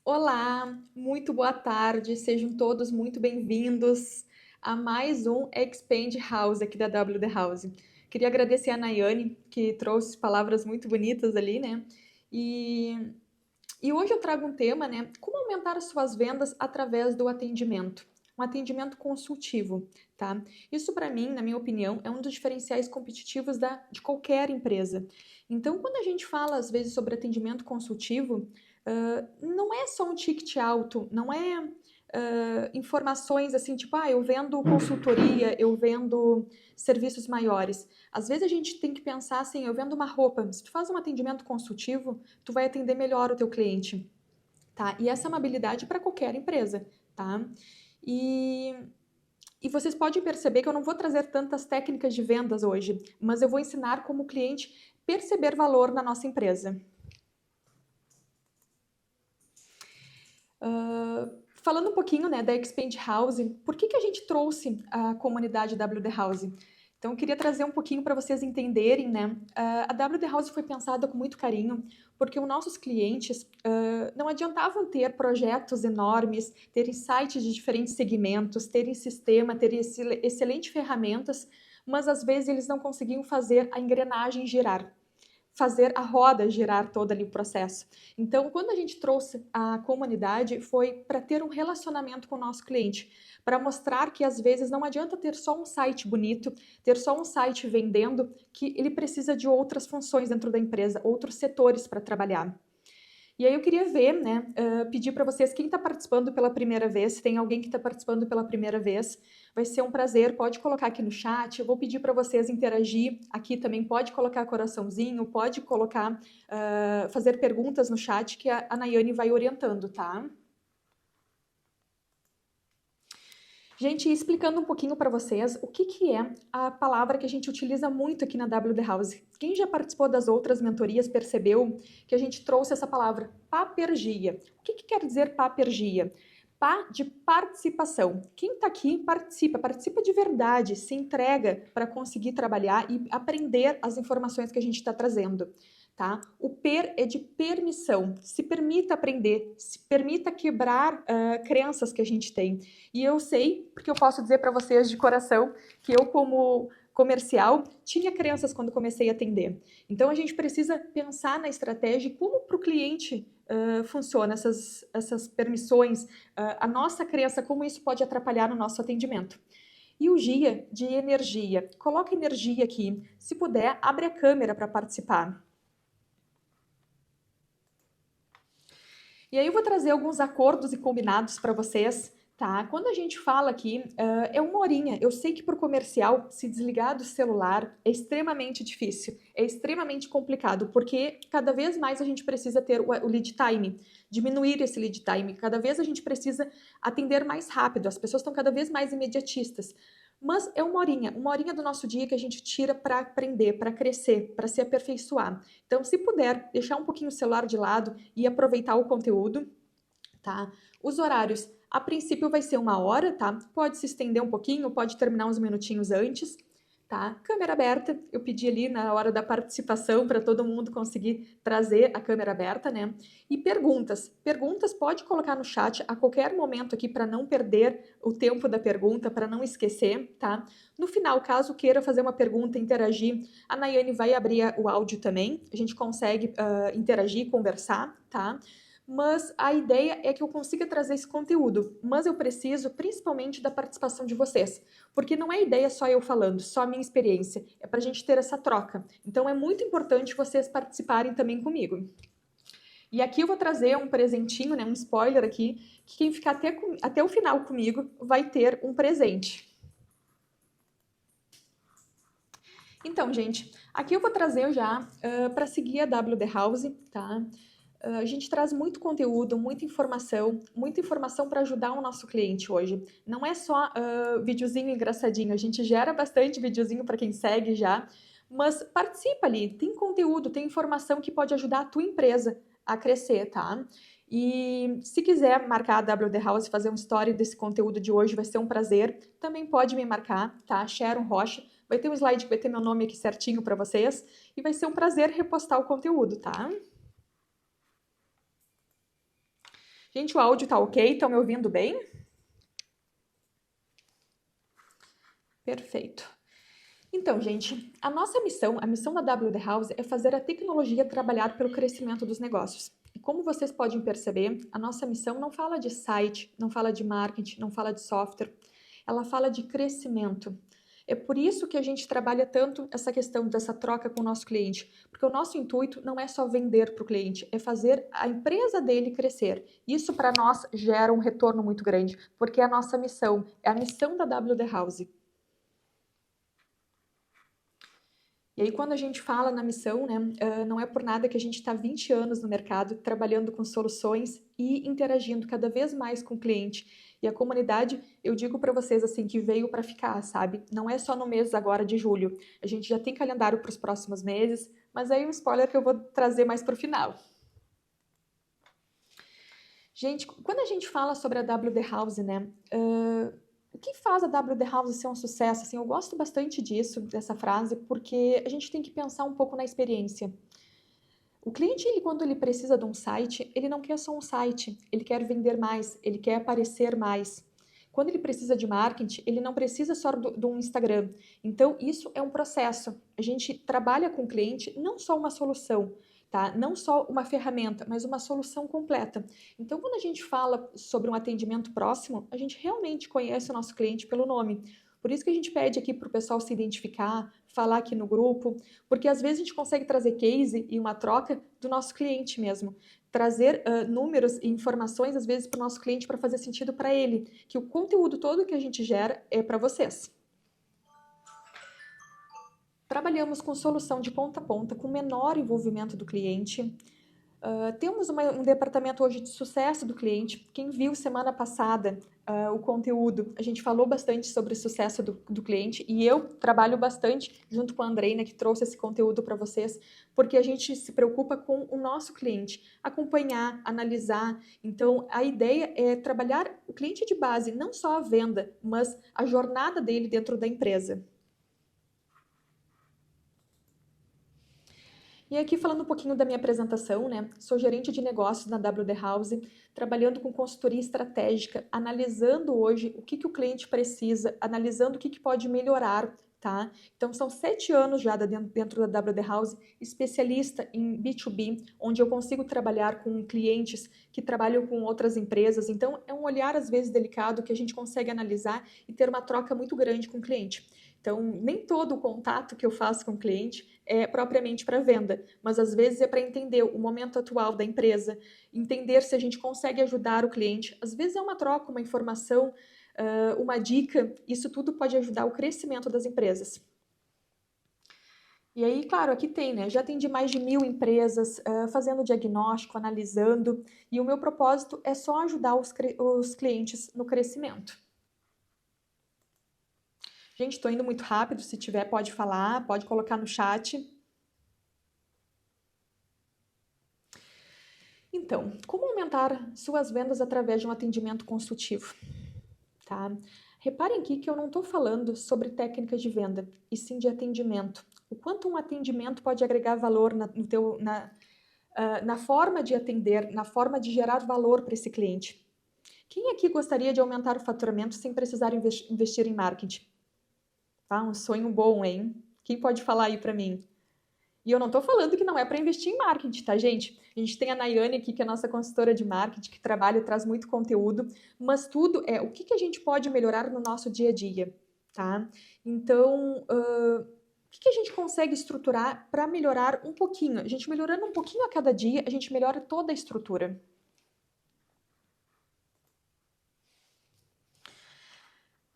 Olá, muito boa tarde, sejam todos muito bem-vindos a mais um Expand House aqui da WD House. Queria agradecer a Nayane, que trouxe palavras muito bonitas ali, né? E, e hoje eu trago um tema, né? Como aumentar as suas vendas através do atendimento. Um atendimento consultivo, tá? Isso, para mim, na minha opinião, é um dos diferenciais competitivos de qualquer empresa. Então, quando a gente fala, às vezes, sobre atendimento consultivo, não é só um ticket alto, não é informações assim, tipo, eu vendo consultoria, eu vendo serviços maiores. Às vezes a gente tem que pensar assim, eu vendo uma roupa, se tu faz um atendimento consultivo, tu vai atender melhor o teu cliente, tá? E essa é uma habilidade para qualquer empresa, tá? E, e vocês podem perceber que eu não vou trazer tantas técnicas de vendas hoje, mas eu vou ensinar como o cliente perceber valor na nossa empresa. Falando um pouquinho, né, da Expand House, por que a gente trouxe a comunidade WD House? Então, eu queria trazer um pouquinho para vocês entenderem, né? A WD House foi pensada com muito carinho, porque os nossos clientes não adiantavam ter projetos enormes, terem sites de diferentes segmentos, terem sistema, terem excelentes ferramentas, mas às vezes eles não conseguiam fazer a engrenagem girar, fazer a roda girar todo ali o processo. Então, quando a gente trouxe a comunidade, foi para ter um relacionamento com o nosso cliente, para mostrar que às vezes não adianta ter só um site bonito, ter só um site vendendo, que ele precisa de outras funções dentro da empresa, outros setores para trabalhar. E aí eu queria ver, né, pedir para vocês, quem está participando pela primeira vez, se tem alguém que está participando pela primeira vez, vai ser um prazer, pode colocar aqui no chat, eu vou pedir para vocês interagir aqui também, pode colocar coraçãozinho, pode colocar, fazer perguntas no chat que a Nayane vai orientando, tá? Gente, explicando um pouquinho para vocês o que é a palavra que a gente utiliza muito aqui na WD House. Quem já participou das outras mentorias percebeu que a gente trouxe essa palavra, papergia. O que quer dizer papergia? Pá de participação. Quem está aqui participa, participa de verdade, se entrega para conseguir trabalhar e aprender as informações que a gente está trazendo. Tá? O per é de permissão, se permita aprender, se permita quebrar crenças que a gente tem. E eu sei, porque eu posso dizer para vocês de coração, que eu como comercial tinha crenças quando comecei a atender. Então a gente precisa pensar na estratégia como para o cliente funciona essas permissões, a nossa crença, como isso pode atrapalhar no nosso atendimento. E o GIA de energia. Coloca energia aqui. Se puder, abre a câmera para participar. E aí eu vou trazer alguns acordos e combinados para vocês, tá? Quando a gente fala aqui, é uma horinha. Eu sei que para o comercial, se desligar do celular é extremamente difícil, é extremamente complicado, porque cada vez mais a gente precisa ter o lead time, diminuir esse lead time. Cada vez a gente precisa atender mais rápido, as pessoas estão cada vez mais imediatistas. Mas é uma horinha do nosso dia que a gente tira para aprender, para crescer, para se aperfeiçoar. Então, se puder, deixar um pouquinho o celular de lado e aproveitar o conteúdo, tá? Os horários, a princípio vai ser 1 hora, tá? Pode se estender um pouquinho, pode terminar uns minutinhos antes, tá? Câmera aberta, eu pedi ali na hora da participação para todo mundo conseguir trazer a câmera aberta, né? E perguntas. Perguntas pode colocar no chat a qualquer momento aqui para não perder o tempo da pergunta, para não esquecer, tá? No final, caso queira fazer uma pergunta, interagir, a Nayane vai abrir o áudio também, a gente consegue interagir, conversar, tá? Mas a ideia é que eu consiga trazer esse conteúdo, mas eu preciso principalmente da participação de vocês, porque não é ideia só eu falando, só a minha experiência, é para a gente ter essa troca. Então é muito importante vocês participarem também comigo. E aqui eu vou trazer um presentinho, né, um spoiler aqui, que quem ficar até o final comigo vai ter um presente. Então, gente, aqui eu vou trazer já para seguir a WD House, tá? A gente traz muito conteúdo, muita informação para ajudar o nosso cliente hoje. Não é só videozinho engraçadinho, a gente gera bastante videozinho para quem segue já, mas participa ali, tem conteúdo, tem informação que pode ajudar a tua empresa a crescer, tá? E se quiser marcar a WD House e fazer um story desse conteúdo de hoje, vai ser um prazer. Também pode me marcar, tá? Sharon Rocha. Vai ter um slide que vai ter meu nome aqui certinho para vocês. E vai ser um prazer repostar o conteúdo, tá? Gente, o áudio tá ok? Estão me ouvindo bem? Perfeito. Então, gente, a nossa missão, a missão da WD House é fazer a tecnologia trabalhar pelo crescimento dos negócios. E como vocês podem perceber, a nossa missão não fala de site, não fala de marketing, não fala de software, ela fala de crescimento. É por isso que a gente trabalha tanto essa questão dessa troca com o nosso cliente, porque o nosso intuito não é só vender para o cliente, é fazer a empresa dele crescer. Isso para nós gera um retorno muito grande, porque é a nossa missão, é a missão da WD House. E aí, quando a gente fala na missão, né, não é por nada que a gente está 20 anos no mercado, trabalhando com soluções e interagindo cada vez mais com o cliente. E a comunidade, eu digo para vocês assim, que veio para ficar, sabe? Não é só no mês agora de julho. A gente já tem calendário para os próximos meses, mas aí um spoiler que eu vou trazer mais para o final. Gente, quando a gente fala sobre a WD House, né? O que faz a WD House ser um sucesso? Assim, eu gosto bastante disso, dessa frase, porque a gente tem que pensar um pouco na experiência. O cliente, quando ele precisa de um site, ele não quer só um site, ele quer vender mais, ele quer aparecer mais. Quando ele precisa de marketing, ele não precisa só de um Instagram. Então, isso é um processo. A gente trabalha com o cliente não só uma solução, tá? Não só uma ferramenta, mas uma solução completa. Então, quando a gente fala sobre um atendimento próximo, a gente realmente conhece o nosso cliente pelo nome. Por isso que a gente pede aqui para o pessoal se identificar, falar aqui no grupo, porque às vezes a gente consegue trazer case e uma troca do nosso cliente mesmo. Trazer números e informações, às vezes, para o nosso cliente para fazer sentido para ele, que o conteúdo todo que a gente gera é para vocês. Trabalhamos com solução de ponta a ponta, com menor envolvimento do cliente. Temos um departamento hoje de sucesso do cliente. Quem viu semana passada o conteúdo, a gente falou bastante sobre o sucesso do cliente e eu trabalho bastante junto com a Andreina, que trouxe esse conteúdo para vocês, porque a gente se preocupa com o nosso cliente, acompanhar, analisar. Então, a ideia é trabalhar o cliente de base, não só a venda, mas a jornada dele dentro da empresa. E aqui falando um pouquinho da minha apresentação, né? Sou gerente de negócios na WD House, trabalhando com consultoria estratégica, analisando hoje o que o cliente precisa, analisando o que pode melhorar, tá? Então são 7 anos já dentro da WD House, especialista em B2B, onde eu consigo trabalhar com clientes que trabalham com outras empresas. Então é um olhar às vezes delicado que a gente consegue analisar e ter uma troca muito grande com o cliente. Então, nem todo o contato que eu faço com o cliente é propriamente para venda, mas às vezes é para entender o momento atual da empresa, entender se a gente consegue ajudar o cliente. Às vezes é uma troca, uma informação, uma dica, isso tudo pode ajudar o crescimento das empresas. E aí, claro, aqui tem, né? Já atendi mais de 1000 empresas, fazendo diagnóstico, analisando, e o meu propósito é só ajudar os clientes no crescimento. Gente, estou indo muito rápido, se tiver pode falar, pode colocar no chat. Então, como aumentar suas vendas através de um atendimento consultivo? Tá? Reparem aqui que eu não estou falando sobre técnicas de venda, e sim de atendimento. O quanto um atendimento pode agregar valor na forma de atender, na forma de gerar valor para esse cliente. Quem aqui gostaria de aumentar o faturamento sem precisar investir em marketing? Tá? Um sonho bom, hein? Quem pode falar aí para mim? E eu não estou falando que não é para investir em marketing, tá, gente? A gente tem a Nayane aqui, que é a nossa consultora de marketing, que trabalha e traz muito conteúdo, mas tudo é o que a gente pode melhorar no nosso dia a dia, tá? Então, o que a gente consegue estruturar para melhorar um pouquinho? A gente melhorando um pouquinho a cada dia, a gente melhora toda a estrutura.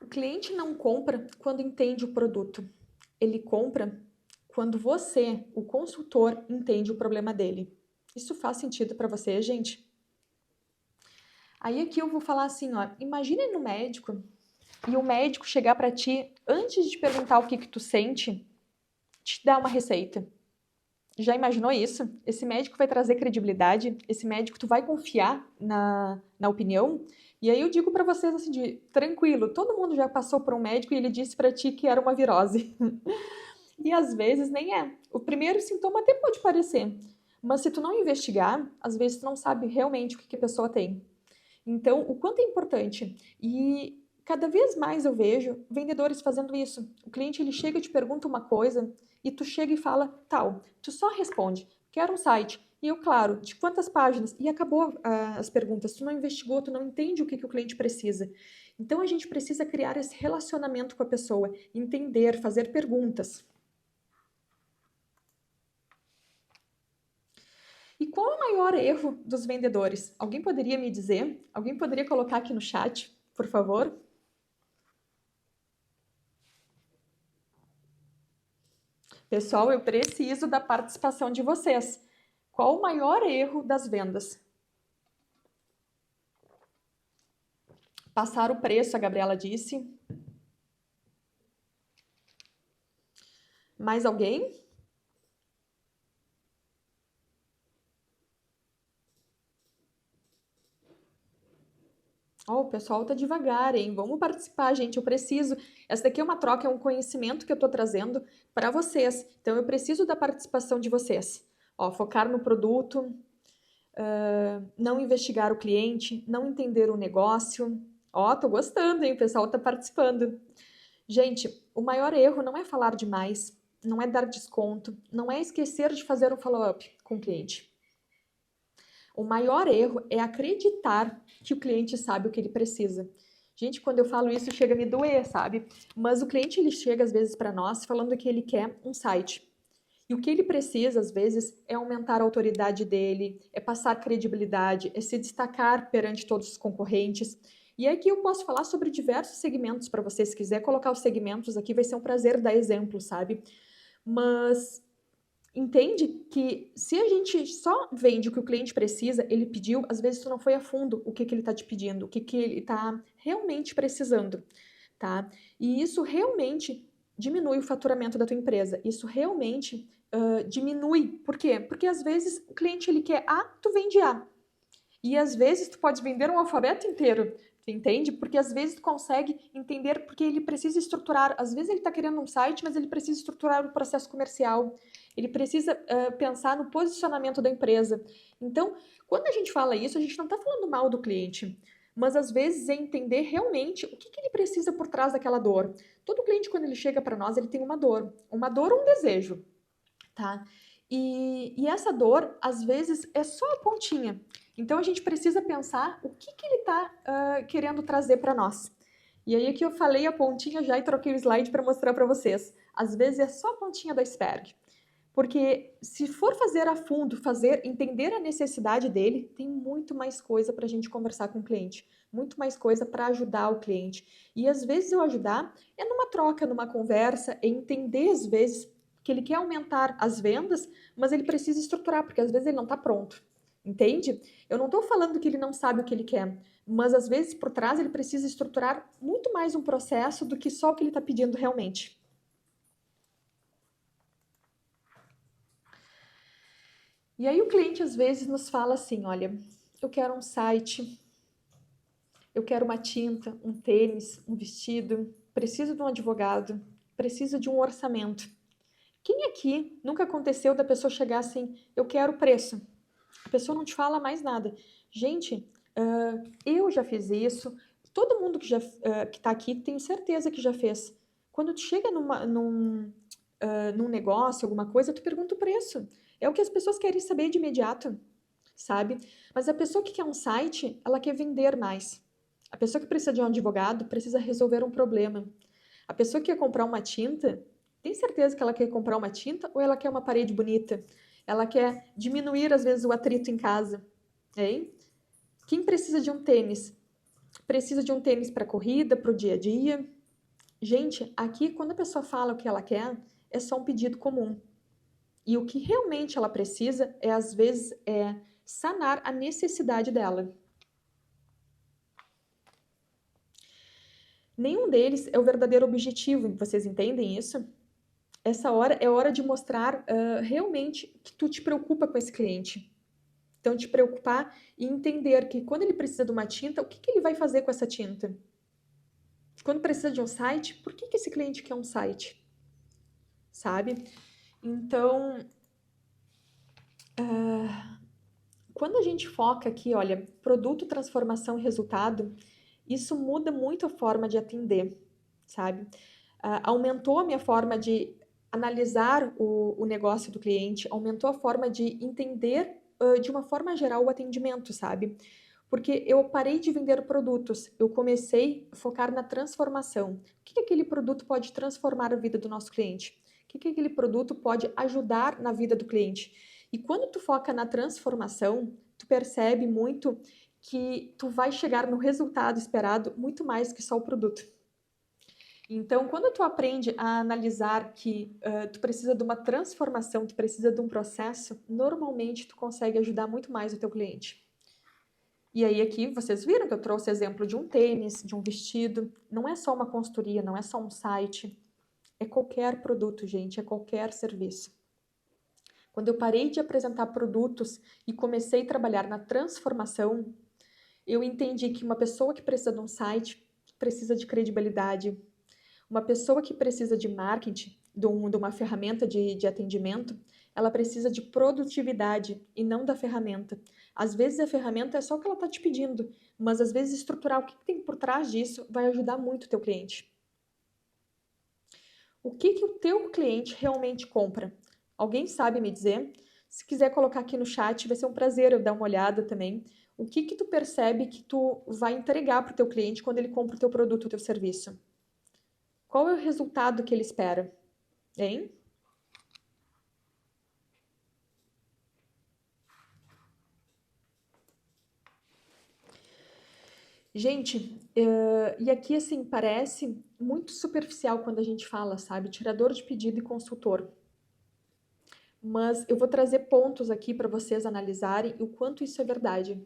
O cliente não compra quando entende o produto. Ele compra quando você, o consultor, entende o problema dele. Isso faz sentido para você, gente? Aí aqui eu vou falar assim, ó, imagine no médico e o médico chegar para ti, antes de te perguntar o que tu sente, te dar uma receita. Já imaginou isso? Esse médico vai trazer credibilidade, esse médico tu vai confiar na opinião. E aí eu digo para vocês assim, tranquilo, todo mundo já passou por um médico e ele disse para ti que era uma virose. E às vezes nem é. O primeiro sintoma até pode parecer, mas se tu não investigar, às vezes tu não sabe realmente o que a pessoa tem. Então, o quanto é importante. E cada vez mais eu vejo vendedores fazendo isso. O cliente ele chega e te pergunta uma coisa e tu chega e fala tal. Tu só responde, quero um site. E eu, claro, de quantas páginas? E acabou as perguntas. Tu não investigou, tu não entende o que o cliente precisa. Então, a gente precisa criar esse relacionamento com a pessoa, entender, fazer perguntas. E qual é o maior erro dos vendedores? Alguém poderia me dizer? Alguém poderia colocar aqui no chat, por favor? Pessoal, eu preciso da participação de vocês. Qual o maior erro das vendas? Passar o preço, a Gabriela disse. Mais alguém? Oh, o pessoal tá devagar, hein? Vamos participar, gente. Eu preciso. Essa daqui é uma troca, é um conhecimento que eu tô trazendo para vocês. Então, eu preciso da participação de vocês. Ó, focar no produto, não investigar o cliente, não entender o negócio. Ó, tô gostando, hein? O pessoal tá participando. Gente, o maior erro não é falar demais, não é dar desconto, não é esquecer de fazer um follow-up com o cliente. O maior erro é acreditar que o cliente sabe o que ele precisa. Gente, quando eu falo isso, chega a me doer, sabe? Mas o cliente, ele chega às vezes para nós falando que ele quer um site. E o que ele precisa, às vezes, é aumentar a autoridade dele, é passar credibilidade, é se destacar perante todos os concorrentes. E aqui eu posso falar sobre diversos segmentos para você. Se quiser colocar os segmentos aqui, vai ser um prazer dar exemplo, sabe? Mas entende que se a gente só vende o que o cliente precisa, ele pediu, às vezes tu não foi a fundo o que ele está te pedindo, o que ele está realmente precisando, tá? E isso realmente diminui o faturamento da tua empresa. Isso realmente diminui. Por quê? Porque às vezes o cliente ele quer A, tu vende A. E às vezes tu pode vender um alfabeto inteiro, tu entende? Porque às vezes tu consegue entender porque ele precisa estruturar. Às vezes ele está querendo um site, mas ele precisa estruturar o processo comercial. Ele precisa pensar no posicionamento da empresa. Então, quando a gente fala isso, a gente não está falando mal do cliente. Mas às vezes é entender realmente o que ele precisa por trás daquela dor. Todo cliente, quando ele chega para nós, ele tem uma dor ou um desejo, tá? E essa dor, às vezes, é só a pontinha. Então a gente precisa pensar o que ele está querendo trazer para nós. E aí aqui eu falei a pontinha já e troquei o slide para mostrar para vocês. Às vezes é só a pontinha do iceberg. Porque se for fazer a fundo, entender a necessidade dele, tem muito mais coisa para a gente conversar com o cliente, muito mais coisa para ajudar o cliente. E às vezes eu ajudar é numa troca, numa conversa, é entender às vezes que ele quer aumentar as vendas, mas ele precisa estruturar, porque às vezes ele não está pronto. Entende? Eu não estou falando que ele não sabe o que ele quer, mas às vezes por trás ele precisa estruturar muito mais um processo do que só o que ele está pedindo realmente. E aí o cliente às vezes nos fala assim, olha, eu quero um site, eu quero uma tinta, um tênis, um vestido, preciso de um advogado, preciso de um orçamento. Quem aqui nunca aconteceu da pessoa chegar assim, eu quero preço? A pessoa não te fala mais nada. Gente, eu já fiz isso, todo mundo que tá aqui tenho certeza que já fez. Quando tu chega num negócio, alguma coisa, tu pergunta o preço. É o que as pessoas querem saber de imediato, sabe? Mas a pessoa que quer um site, ela quer vender mais. A pessoa que precisa de um advogado precisa resolver um problema. A pessoa que quer comprar uma tinta, tem certeza que ela quer comprar uma tinta ou ela quer uma parede bonita? Ela quer diminuir, às vezes, o atrito em casa, hein? Quem precisa de um tênis? Precisa de um tênis para corrida, para o dia a dia? Gente, aqui, quando a pessoa fala o que ela quer, é só um pedido comum. E o que realmente ela precisa é, às vezes, sanar a necessidade dela. Nenhum deles é o verdadeiro objetivo, vocês entendem isso? Essa hora é hora de mostrar realmente que tu te preocupa com esse cliente. Então, te preocupar e entender que quando ele precisa de uma tinta, o que ele vai fazer com essa tinta? Quando precisa de um site, por que esse cliente quer um site? Sabe? Então, quando a gente foca aqui, olha, produto, transformação e resultado, isso muda muito a forma de atender, sabe? Aumentou a minha forma de analisar o negócio do cliente, aumentou a forma de entender, de uma forma geral, o atendimento, sabe? Porque eu parei de vender produtos, eu comecei a focar na transformação. O que aquele produto pode transformar a vida do nosso cliente? O que aquele produto pode ajudar na vida do cliente? E quando tu foca na transformação, tu percebe muito que tu vai chegar no resultado esperado muito mais que só o produto. Então, quando tu aprende a analisar que tu precisa de uma transformação, tu precisa de um processo, normalmente tu consegue ajudar muito mais o teu cliente. E aí aqui vocês viram que eu trouxe exemplo de um tênis, de um vestido. Não é só uma consultoria, não é só um site. É qualquer produto, gente, é qualquer serviço. Quando eu parei de apresentar produtos e comecei a trabalhar na transformação, eu entendi que uma pessoa que precisa de um site precisa de credibilidade. Uma pessoa que precisa de marketing, de uma ferramenta de atendimento, ela precisa de produtividade e não da ferramenta. Às vezes a ferramenta é só o que ela está te pedindo, mas às vezes estruturar o que tem por trás disso vai ajudar muito o teu cliente. O que o teu cliente realmente compra? Alguém sabe me dizer? Se quiser colocar aqui no chat, vai ser um prazer eu dar uma olhada também. O que tu percebe que tu vai entregar para o teu cliente quando ele compra o teu produto, o teu serviço? Qual é o resultado que ele espera? Hein? Gente, e aqui assim, parece muito superficial quando a gente fala, sabe? Tirador de pedido e consultor. Mas eu vou trazer pontos aqui para vocês analisarem o quanto isso é verdade,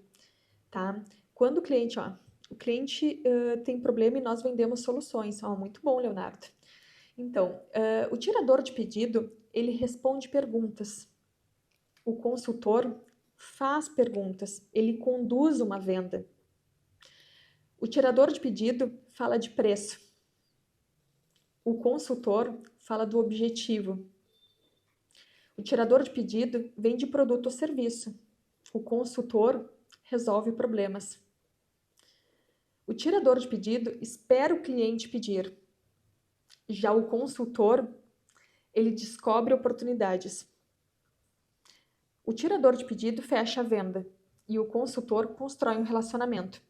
tá? Quando o cliente tem problema e nós vendemos soluções. Muito bom, Leonardo. Então, o tirador de pedido, ele responde perguntas. O consultor faz perguntas, ele conduz uma venda. O tirador de pedido fala de preço. O consultor fala do objetivo. O tirador de pedido vende produto ou serviço. O consultor resolve problemas. O tirador de pedido espera o cliente pedir. Já o consultor, ele descobre oportunidades. O tirador de pedido fecha a venda e o consultor constrói um relacionamento.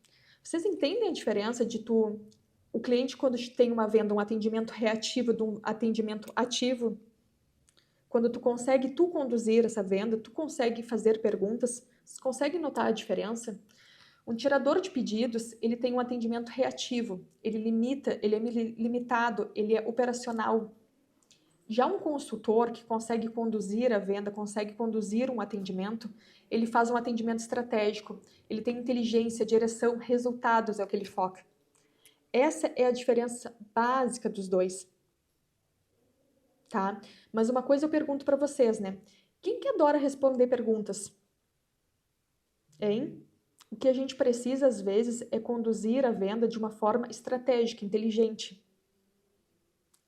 Vocês entendem a diferença de o cliente quando tem uma venda, um atendimento reativo de um atendimento ativo? Quando tu consegue conduzir essa venda, tu consegue fazer perguntas, você consegue notar a diferença? Um tirador de pedidos, ele tem um atendimento reativo, ele é limitado, ele é operacional. Já um consultor que consegue conduzir a venda, consegue conduzir um atendimento, ele faz um atendimento estratégico, ele tem inteligência, direção, resultados é o que ele foca. Essa é a diferença básica dos dois, tá? Mas uma coisa eu pergunto para vocês, né? Quem que adora responder perguntas? Hein? O que a gente precisa, às vezes, é conduzir a venda de uma forma estratégica, inteligente.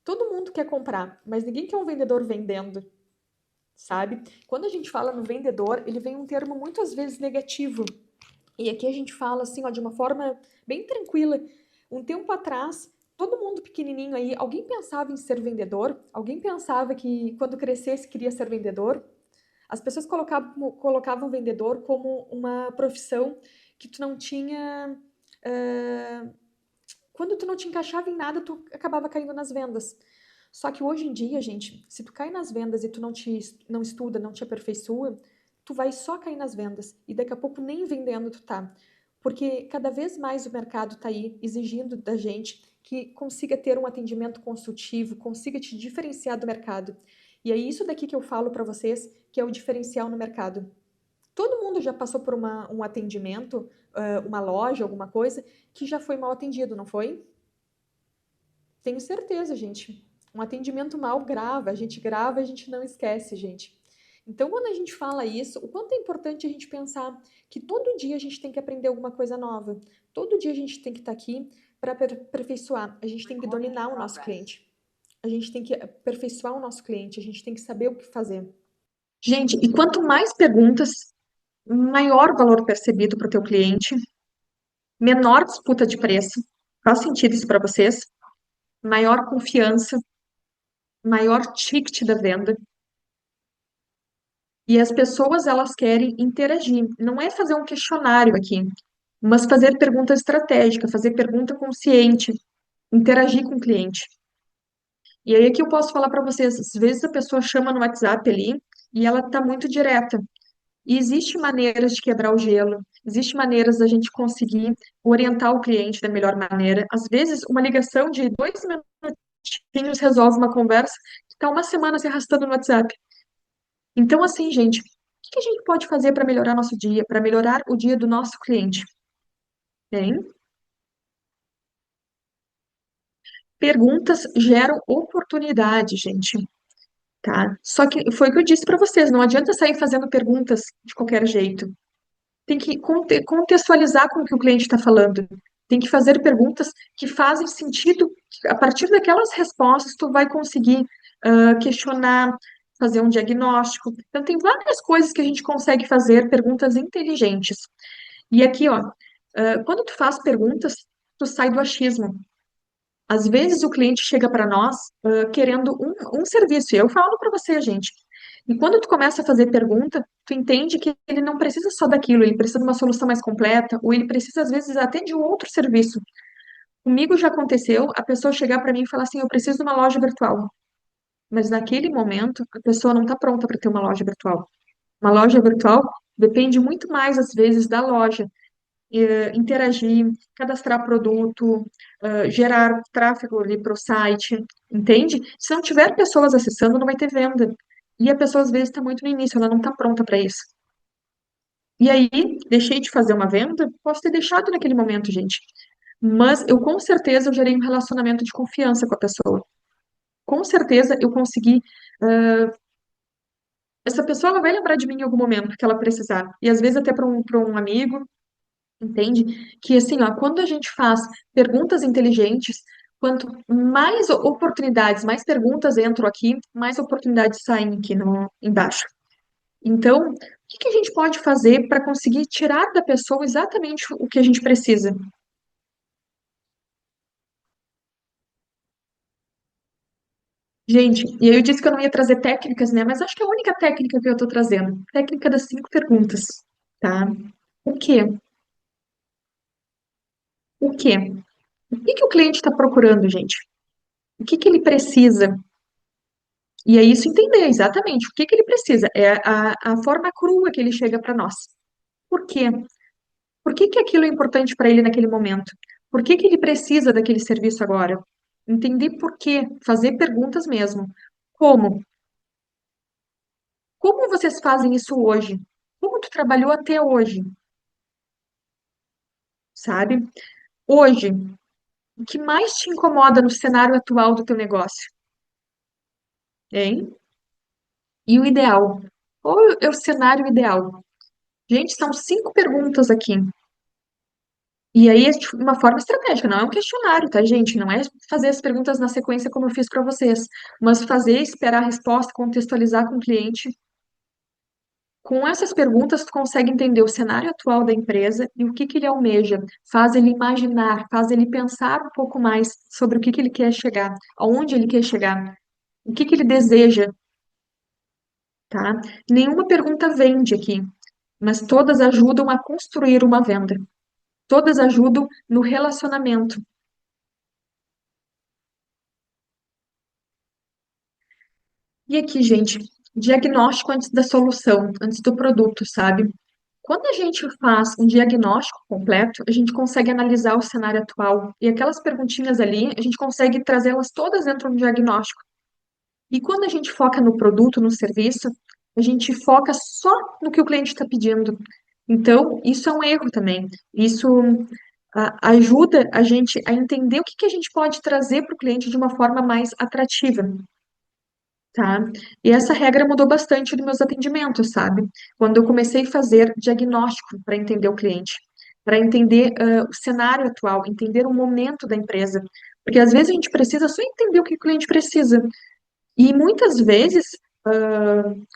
Todo mundo quer comprar, mas ninguém quer um vendedor vendendo, sabe? Quando a gente fala no vendedor, ele vem um termo muitas vezes negativo. E aqui a gente fala assim, ó, de uma forma bem tranquila. Um tempo atrás, todo mundo pequenininho aí, alguém pensava em ser vendedor? Alguém pensava que quando crescesse queria ser vendedor? As pessoas colocavam vendedor como uma profissão que tu não tinha... Quando tu não te encaixava em nada, tu acabava caindo nas vendas. Só que hoje em dia, gente, se tu cai nas vendas e tu não estuda, não te aperfeiçoa, tu vai só cair nas vendas e daqui a pouco nem vendendo tu tá. Porque cada vez mais o mercado tá aí exigindo da gente que consiga ter um atendimento consultivo, consiga te diferenciar do mercado. E é isso daqui que eu falo para vocês, que é o diferencial no mercado. Todo mundo já passou por um atendimento, uma loja, alguma coisa, que já foi mal atendido, não foi? Tenho certeza, gente. Um atendimento mal grava, a gente não esquece, gente. Então, quando a gente fala isso, o quanto é importante a gente pensar que todo dia a gente tem que aprender alguma coisa nova. Todo dia a gente tem que estar aqui para aperfeiçoar. A gente tem que dominar o nosso cliente. A gente tem que aperfeiçoar o nosso cliente. A gente tem que saber o que fazer. Gente, e quanto mais perguntas, maior valor percebido para o teu cliente, menor disputa de preço. Faz sentido isso para vocês? Maior confiança, maior ticket da venda. E as pessoas, elas querem interagir. Não é fazer um questionário aqui, mas fazer pergunta estratégica, fazer pergunta consciente, interagir com o cliente. E aí aqui eu posso falar para vocês, às vezes a pessoa chama no WhatsApp ali e ela está muito direta. E existe maneiras de quebrar o gelo, existe maneiras da gente conseguir orientar o cliente da melhor maneira. Às vezes, uma ligação de 2 minutinhos resolve uma conversa que está uma semana se arrastando no WhatsApp. Então, assim, gente, o que que a gente pode fazer para melhorar nosso dia, para melhorar o dia do nosso cliente? Bem, perguntas geram oportunidade, gente, tá? Só que foi o que eu disse para vocês, não adianta sair fazendo perguntas de qualquer jeito. Tem que contextualizar com o que o cliente está falando. Tem que fazer perguntas que fazem sentido. A partir daquelas respostas, tu vai conseguir questionar, fazer um diagnóstico. Então, tem várias coisas que a gente consegue fazer, perguntas inteligentes. E aqui, ó, quando tu faz perguntas, tu sai do achismo. Às vezes o cliente chega para nós querendo um serviço, e eu falo para você, gente. E quando tu começa a fazer pergunta, tu entende que ele não precisa só daquilo, ele precisa de uma solução mais completa, ou ele precisa, às vezes, até de um outro serviço. Comigo já aconteceu a pessoa chegar para mim e falar assim: eu preciso de uma loja virtual. Mas naquele momento, a pessoa não está pronta para ter uma loja virtual. Uma loja virtual depende muito mais, às vezes, da loja interagir, cadastrar produto, gerar tráfego ali para o site, entende? Se não tiver pessoas acessando, não vai ter venda. E a pessoa, às vezes, está muito no início, ela não está pronta para isso. E aí, deixei de fazer uma venda? Posso ter deixado naquele momento, gente. Mas eu, com certeza, eu gerei um relacionamento de confiança com a pessoa. Com certeza, eu consegui. Essa pessoa ela vai lembrar de mim em algum momento que ela precisar. E às vezes até para um amigo, entende? Que assim, ó, quando a gente faz perguntas inteligentes, quanto mais oportunidades, mais perguntas entram aqui, mais oportunidades saem aqui no, embaixo. Então, o que que a gente pode fazer para conseguir tirar da pessoa exatamente o que a gente precisa? Gente, e aí eu disse que eu não ia trazer técnicas, né? Mas acho que é a única técnica que eu estou trazendo. Técnica das 5 perguntas, tá? O quê? O quê? O que que o cliente está procurando, gente? O que que ele precisa? E é isso entender exatamente o que que ele precisa. É a forma crua que ele chega para nós. Por quê? Por que que aquilo é importante para ele naquele momento? Por que que ele precisa daquele serviço agora? Entender por quê. Fazer perguntas mesmo. Como? Como vocês fazem isso hoje? Como tu trabalhou até hoje? Sabe? Hoje, o que mais te incomoda no cenário atual do teu negócio? Hein? E o ideal? Qual é o cenário ideal? Gente, são 5 perguntas aqui. E aí, é de uma forma estratégica, não é um questionário, tá, gente? Não é fazer as perguntas na sequência como eu fiz para vocês, mas fazer, esperar a resposta, contextualizar com o cliente. Com essas perguntas, tu consegue entender o cenário atual da empresa e o que que ele almeja, faz ele imaginar, faz ele pensar um pouco mais sobre o que que ele quer chegar, aonde ele quer chegar, o que que ele deseja, tá? Nenhuma pergunta vende aqui, mas todas ajudam a construir uma venda. Todas ajudam no relacionamento. E aqui, gente, diagnóstico antes da solução, antes do produto, sabe? Quando a gente faz um diagnóstico completo, a gente consegue analisar o cenário atual e aquelas perguntinhas ali, a gente consegue trazê-las todas dentro do diagnóstico. E quando a gente foca no produto, no serviço, a gente foca só no que o cliente está pedindo. Então, isso é um erro também. Isso ajuda a gente a entender o que que a gente pode trazer para o cliente de uma forma mais atrativa. Tá? E essa regra mudou bastante nos meus atendimentos, sabe? Quando eu comecei a fazer diagnóstico para entender o cliente, para entender o cenário atual, entender o momento da empresa. Porque às vezes a gente precisa só entender o que o cliente precisa. E muitas vezes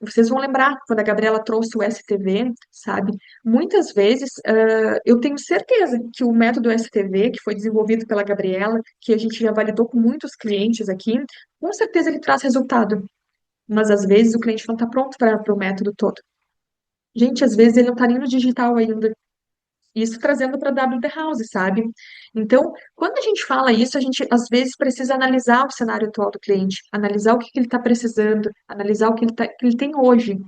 Vocês vão lembrar quando a Gabriela trouxe o STV, sabe? Muitas vezes, eu tenho certeza que o método STV, que foi desenvolvido pela Gabriela, que a gente já validou com muitos clientes aqui, com certeza ele traz resultado. Mas às vezes o cliente não está pronto para o método todo. Gente, às vezes ele não está nem no digital ainda. Isso trazendo para W The House, sabe? Então, quando a gente fala isso, a gente às vezes precisa analisar o cenário atual do cliente, analisar o que que ele está precisando, analisar o que que ele tem hoje,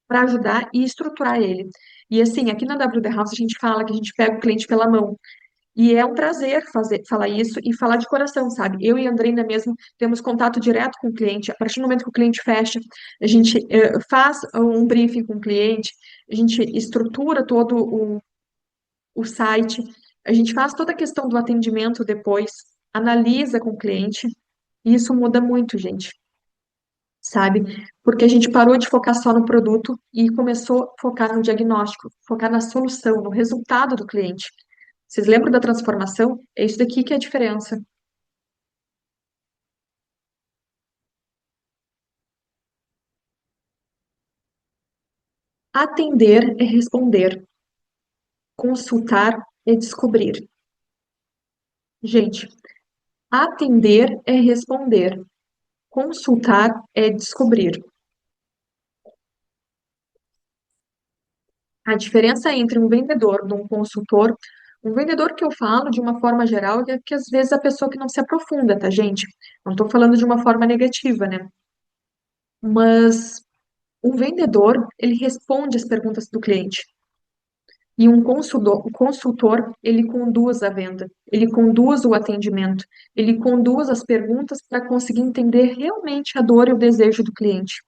para ajudar e estruturar ele. E assim, aqui na W The House a gente fala que a gente pega o cliente pela mão. E é um prazer falar isso e falar de coração, sabe? Eu e a Andreina mesmo temos contato direto com o cliente. A partir do momento que o cliente fecha, a gente faz um briefing com o cliente, a gente estrutura todo o site, a gente faz toda a questão do atendimento depois, analisa com o cliente, e isso muda muito, gente, sabe? Porque a gente parou de focar só no produto e começou a focar no diagnóstico, focar na solução, no resultado do cliente. Vocês lembram da transformação? É isso daqui que é a diferença. Atender é responder, consultar é descobrir. Gente, atender é responder, consultar é descobrir. A diferença entre um vendedor e um consultor, um vendedor que eu falo de uma forma geral é que às vezes a pessoa que não se aprofunda, tá, gente? Não estou falando de uma forma negativa, né? Mas o vendedor, ele responde as perguntas do cliente. E o consultor, ele conduz a venda, ele conduz o atendimento, ele conduz as perguntas para conseguir entender realmente a dor e o desejo do cliente.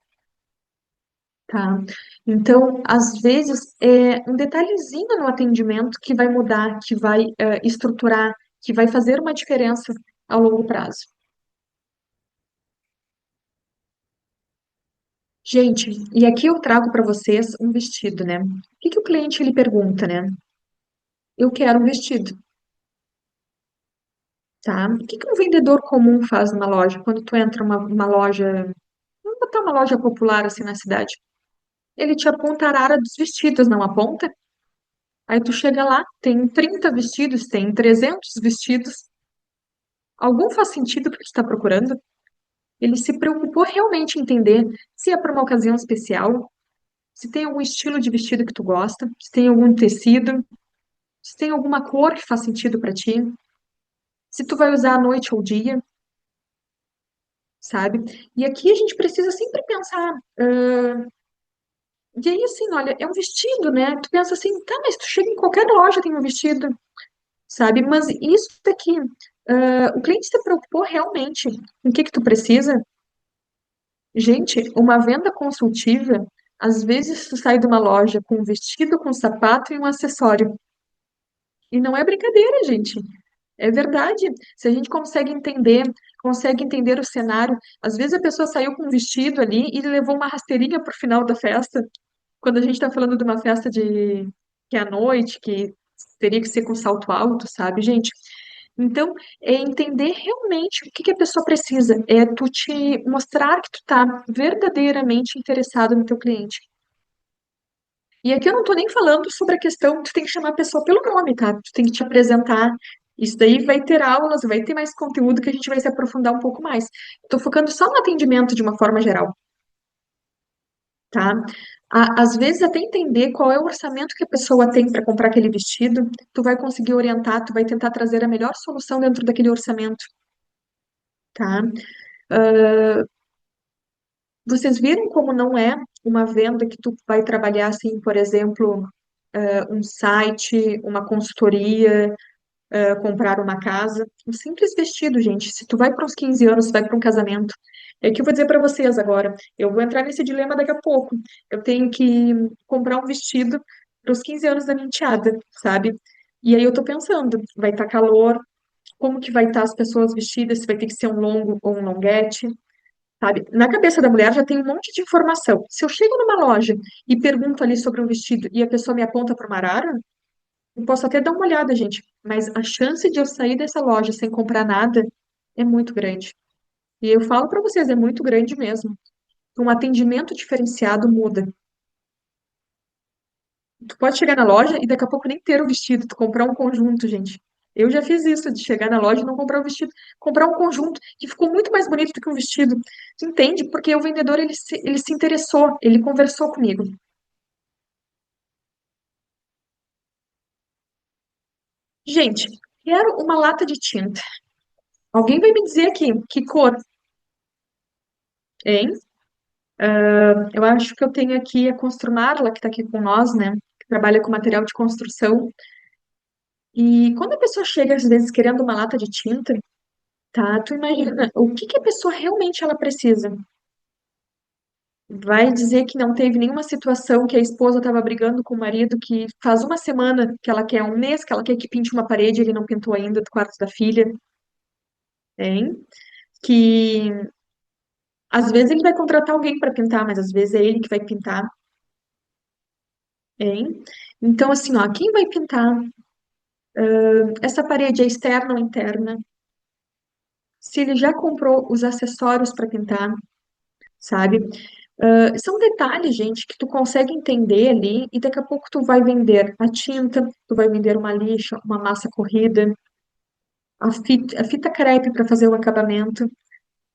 Tá? Então, às vezes, é um detalhezinho no atendimento que vai mudar, que vai estruturar, que vai fazer uma diferença ao longo prazo. Gente, e aqui eu trago para vocês um vestido, né? O que que o cliente ele pergunta, né? Eu quero um vestido, tá? O que que um vendedor comum faz numa loja? Quando tu entra uma loja, vamos botar uma loja popular assim na cidade, ele te aponta a arara dos vestidos, não aponta? Aí tu chega lá, tem 30 vestidos, tem 300 vestidos. Algum faz sentido porque tu está procurando? Ele se preocupou realmente em entender se é para uma ocasião especial, se tem algum estilo de vestido que tu gosta, se tem algum tecido, se tem alguma cor que faz sentido para ti, se tu vai usar à noite ou dia, sabe? E aqui a gente precisa sempre pensar. E aí, assim, olha, é um vestido, né? Tu pensa assim, tá, mas tu chega em qualquer loja tem um vestido, sabe? Mas isso daqui, o cliente se preocupou realmente com o que que tu precisa? Gente, uma venda consultiva, às vezes tu sai de uma loja com um vestido, com um sapato e um acessório. E não é brincadeira, gente. É verdade. Se a gente consegue entender o cenário, às vezes a pessoa saiu com um vestido ali e levou uma rasteirinha pro final da festa. Quando a gente está falando de uma festa de que é à noite, que teria que ser com salto alto, sabe, gente? Então, é entender realmente o que que a pessoa precisa, é tu te mostrar que tu tá verdadeiramente interessado no teu cliente. E aqui eu não tô nem falando sobre a questão, tu tem que chamar a pessoa pelo nome, tá? Tu tem que te apresentar. Isso daí vai ter aulas, vai ter mais conteúdo que a gente vai se aprofundar um pouco mais. Tô focando só no atendimento de uma forma geral, tá? Às vezes até entender qual é o orçamento que a pessoa tem para comprar aquele vestido, tu vai conseguir orientar, tu vai tentar trazer a melhor solução dentro daquele orçamento, tá? Vocês viram como não é uma venda que tu vai trabalhar assim, por exemplo, um site, uma consultoria, comprar uma casa. Um simples vestido, gente. Se tu vai para uns 15 anos, tu vai para um casamento. É que eu vou dizer para vocês agora. Eu vou entrar nesse dilema daqui a pouco. Eu tenho que comprar um vestido para os 15 anos da minha enteada, sabe? E aí eu tô pensando, vai estar calor, como que vai estar as pessoas vestidas, se vai ter que ser um longo ou um longuete, sabe? Na cabeça da mulher já tem um monte de informação. Se eu chego numa loja e pergunto ali sobre um vestido e a pessoa me aponta para uma arara, eu posso até dar uma olhada, gente, mas a chance de eu sair dessa loja sem comprar nada é muito grande. E eu falo para vocês, é muito grande mesmo. um atendimento diferenciado muda. Tu pode chegar na loja e daqui a pouco nem ter o vestido, tu comprar um conjunto, gente. Eu já fiz isso, de chegar na loja e não comprar o vestido, comprar um conjunto que ficou muito mais bonito do que um vestido. Tu entende? Porque o vendedor, ele se interessou, ele conversou comigo. Gente, quero uma lata de tinta. Alguém vai me dizer aqui, que cor, hein? Eu acho que eu tenho aqui a Construmarla, que está aqui com nós, né? Que trabalha com material de construção. E quando a pessoa chega, às vezes, querendo uma lata de tinta, tá? Tu imagina o que que a pessoa realmente ela precisa. Vai dizer que não teve nenhuma situação que a esposa estava brigando com o marido, que faz uma semana que ela quer, um mês que ela quer que pinte uma parede, e ele não pintou ainda do quarto da filha, hein? Que às vezes ele vai contratar alguém para pintar, mas às vezes é ele que vai pintar, hein? Então, assim, ó, quem vai pintar? Essa parede é externa ou interna? Se ele já comprou os acessórios para pintar, sabe? São detalhes, gente, que tu consegue entender ali e daqui a pouco tu vai vender a tinta, tu vai vender uma lixa, uma massa corrida, a fita crepe para fazer o acabamento.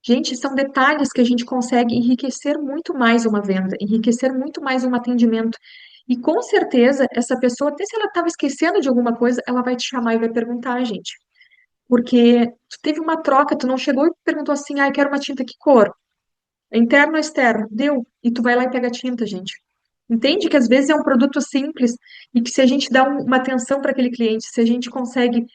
Gente, são detalhes que a gente consegue enriquecer muito mais uma venda, enriquecer muito mais um atendimento. E com certeza, essa pessoa, até se ela estava esquecendo de alguma coisa, ela vai te chamar e vai perguntar, gente. Porque tu teve uma troca, tu não chegou e perguntou assim, ah, eu quero uma tinta, que cor? É interno ou externo? Deu. E tu vai lá e pega a tinta, gente. Entende que às vezes é um produto simples e que se a gente dá uma atenção para aquele cliente, se a gente consegue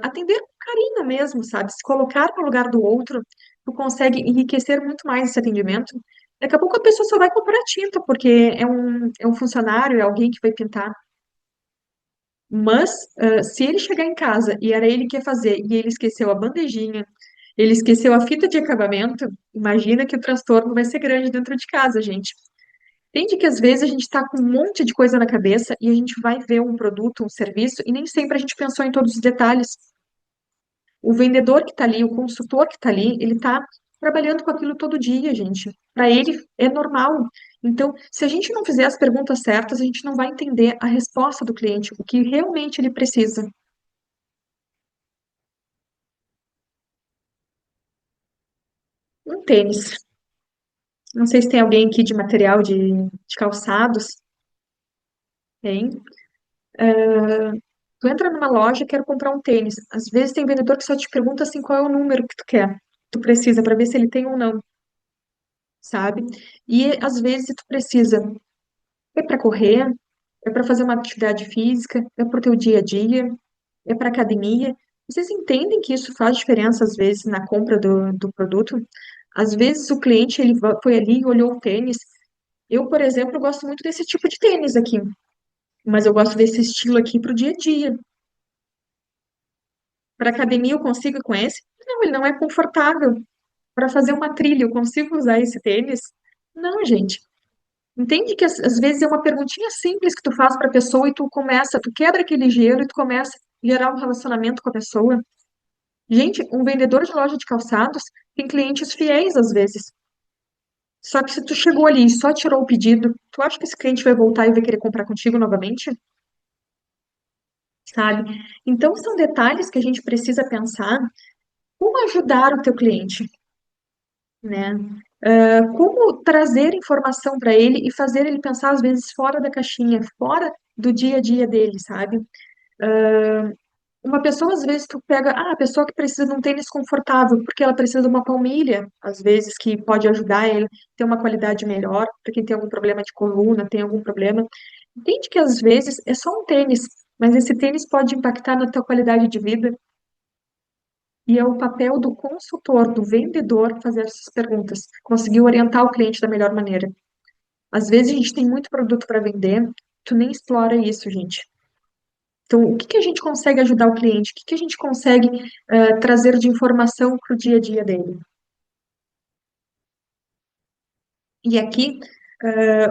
atender com carinho mesmo, sabe? Se colocar no lugar do outro, tu consegue enriquecer muito mais esse atendimento. Daqui a pouco a pessoa só vai comprar tinta, porque é um funcionário, é alguém que vai pintar. Mas, se ele chegar em casa e era ele que ia fazer, e ele esqueceu a bandejinha, ele esqueceu a fita de acabamento, imagina que o transtorno vai ser grande dentro de casa, gente. Entende que às vezes a gente está com um monte de coisa na cabeça e a gente vai ver um produto, um serviço, e nem sempre a gente pensou em todos os detalhes. O vendedor que está ali, o consultor que está ali, ele está trabalhando com aquilo todo dia, gente. Para ele é normal. Então, se a gente não fizer as perguntas certas, a gente não vai entender a resposta do cliente, o que realmente ele precisa. Um tênis. Não sei se tem alguém aqui de material de calçados, tem. Tu entra numa loja, quero comprar um tênis. Às vezes tem vendedor que só te pergunta assim qual é o número que tu quer. Tu precisa para ver se ele tem ou não, sabe? E às vezes tu precisa é para correr, é para fazer uma atividade física, é para o teu dia a dia, é para academia. Vocês entendem que isso faz diferença às vezes na compra do produto? Às vezes o cliente ele foi ali e olhou o tênis. Eu, por exemplo, gosto muito desse tipo de tênis aqui, mas eu gosto desse estilo aqui para o dia a dia. Para academia eu consigo ir com esse? Não, ele não é confortável. Para fazer uma trilha eu consigo usar esse tênis? Não, gente. Entende que às vezes é uma perguntinha simples que tu faz para a pessoa e tu começa, tu quebra aquele gelo e tu começa a gerar um relacionamento com a pessoa. Gente, um vendedor de loja de calçados tem clientes fiéis às vezes. Só que se tu chegou ali e só tirou o pedido, tu acha que esse cliente vai voltar e vai querer comprar contigo novamente? Sabe? Então são detalhes que a gente precisa pensar como ajudar o teu cliente, né? Como trazer informação para ele e fazer ele pensar, às vezes, fora da caixinha, fora do dia a dia dele, sabe? Uma pessoa, às vezes, tu pega, a pessoa que precisa de um tênis confortável, porque ela precisa de uma palmilha, às vezes, que pode ajudar ele a ter uma qualidade melhor, para quem tem algum problema de coluna, tem algum problema. Entende que, às vezes, é só um tênis, mas esse tênis pode impactar na tua qualidade de vida. E é o papel do consultor, do vendedor, fazer essas perguntas, conseguir orientar o cliente da melhor maneira. Às vezes a gente tem muito produto para vender, tu nem explora isso, gente. Então, o que que a gente consegue ajudar o cliente? O que que a gente consegue trazer de informação para o dia a dia dele? E aqui,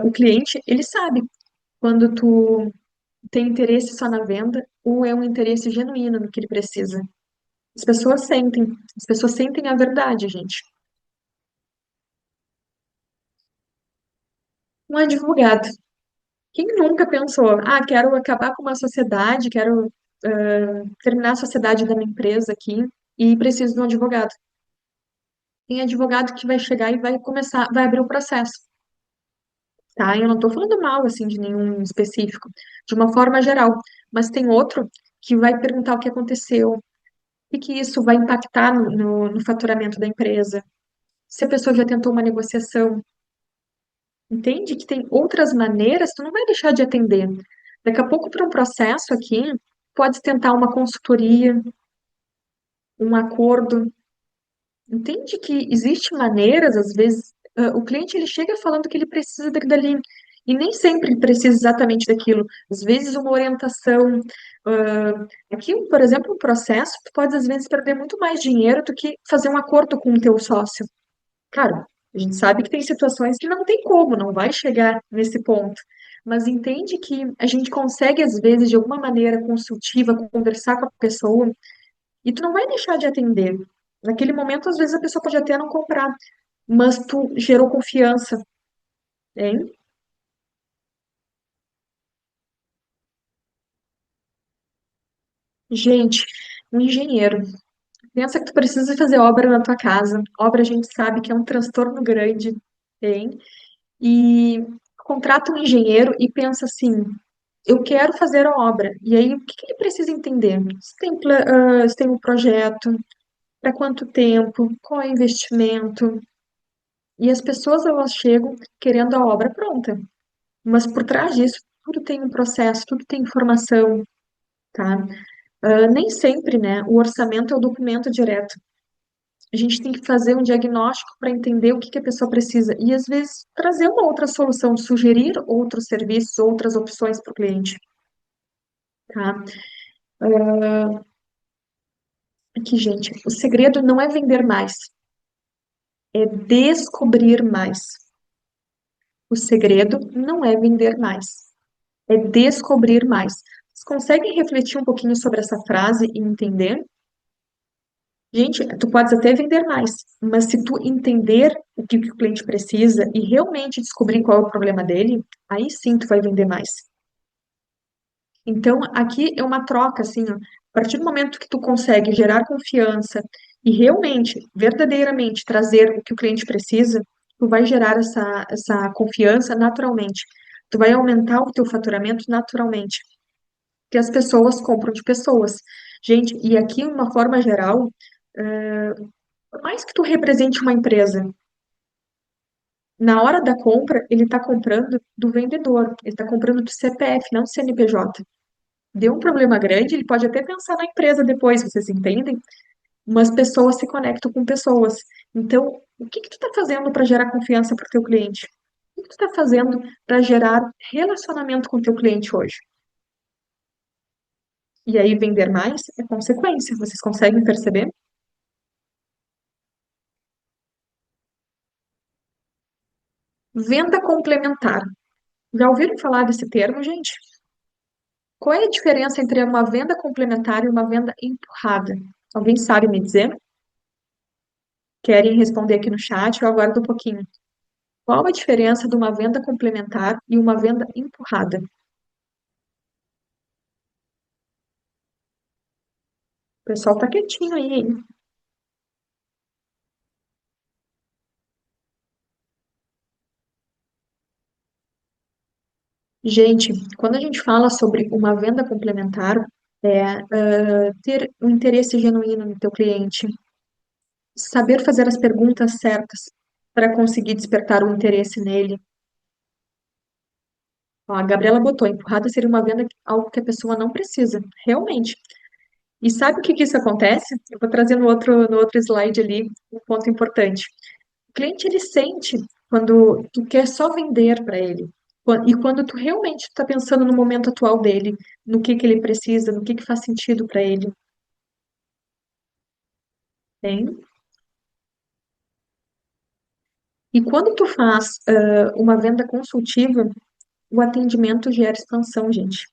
o cliente, ele sabe quando tu tem interesse só na venda ou é um interesse genuíno no que ele precisa. As pessoas sentem a verdade, gente. Um advogado. Quem nunca pensou, quero acabar com uma sociedade, quero terminar a sociedade da minha empresa aqui e preciso de um advogado. Tem advogado que vai chegar e vai começar, vai abrir o processo, tá? Eu não estou falando mal, assim, de nenhum específico, de uma forma geral, mas tem outro que vai perguntar o que aconteceu, o que isso vai impactar no faturamento da empresa, se a pessoa já tentou uma negociação, entende que tem outras maneiras, tu não vai deixar de atender. Daqui a pouco, para um processo aqui, pode tentar uma consultoria, um acordo. Entende que existe maneiras, às vezes, o cliente ele chega falando que ele precisa daquilo dali, e nem sempre ele precisa exatamente daquilo. Às vezes, uma orientação. Aqui, por exemplo, um processo, tu pode, às vezes, perder muito mais dinheiro do que fazer um acordo com o teu sócio. Claro, a gente sabe que tem situações que não tem como, não vai chegar nesse ponto. Mas entende que a gente consegue, às vezes, de alguma maneira consultiva, conversar com a pessoa, e tu não vai deixar de atender. Naquele momento, às vezes, a pessoa pode até não comprar, mas tu gerou confiança, hein? Gente, um engenheiro. Pensa que tu precisa fazer obra na tua casa. Obra a gente sabe que é um transtorno grande, hein? E contrata um engenheiro e pensa assim: eu quero fazer a obra. E aí, o que que ele precisa entender? Se tem um projeto, para quanto tempo, qual é o investimento. E as pessoas, elas chegam querendo a obra pronta. Mas por trás disso, tudo tem um processo, tudo tem informação, tá? Nem sempre, né, o orçamento é o documento direto. A gente tem que fazer um diagnóstico para entender o que que a pessoa precisa. E, às vezes, trazer uma outra solução, sugerir outros serviços, outras opções para o cliente, tá? Aqui, gente, o segredo não é vender mais, é descobrir mais. O segredo não é vender mais, é descobrir mais. Vocês conseguem refletir um pouquinho sobre essa frase e entender? Gente, tu podes até vender mais, mas se tu entender o que o cliente precisa e realmente descobrir qual é o problema dele, aí sim tu vai vender mais. Então, aqui é uma troca, assim, ó. A partir do momento que tu consegue gerar confiança e realmente, verdadeiramente trazer o que o cliente precisa, tu vai gerar essa confiança naturalmente. Tu vai aumentar o teu faturamento naturalmente, porque as pessoas compram de pessoas. Gente, e aqui, de uma forma geral, por mais que tu represente uma empresa, na hora da compra, ele está comprando do vendedor, ele está comprando do CPF, não do CNPJ. Deu um problema grande, ele pode até pensar na empresa depois, vocês entendem? Mas pessoas se conectam com pessoas. Então, o que que tu está fazendo para gerar confiança para o teu cliente? O que que tu está fazendo para gerar relacionamento com o teu cliente hoje? E aí, vender mais é consequência, vocês conseguem perceber? Venda complementar. Já ouviram falar desse termo, gente? Qual é a diferença entre uma venda complementar e uma venda empurrada? Alguém sabe me dizer? Querem responder aqui no chat? Eu aguardo um pouquinho. Qual a diferença de uma venda complementar e uma venda empurrada? O pessoal tá quietinho aí, hein? Gente, quando a gente fala sobre uma venda complementar, ter um interesse genuíno no teu cliente, saber fazer as perguntas certas para conseguir despertar o interesse nele. Ó, a Gabriela botou, empurrada seria uma venda, algo que a pessoa não precisa, realmente. E sabe o que que isso acontece? Eu vou trazer no outro slide ali um ponto importante. O cliente, ele sente quando tu quer só vender para ele. E quando tu realmente está pensando no momento atual dele, no que ele precisa, no que faz sentido para ele, tem? E quando tu faz uma venda consultiva, o atendimento gera expansão, gente.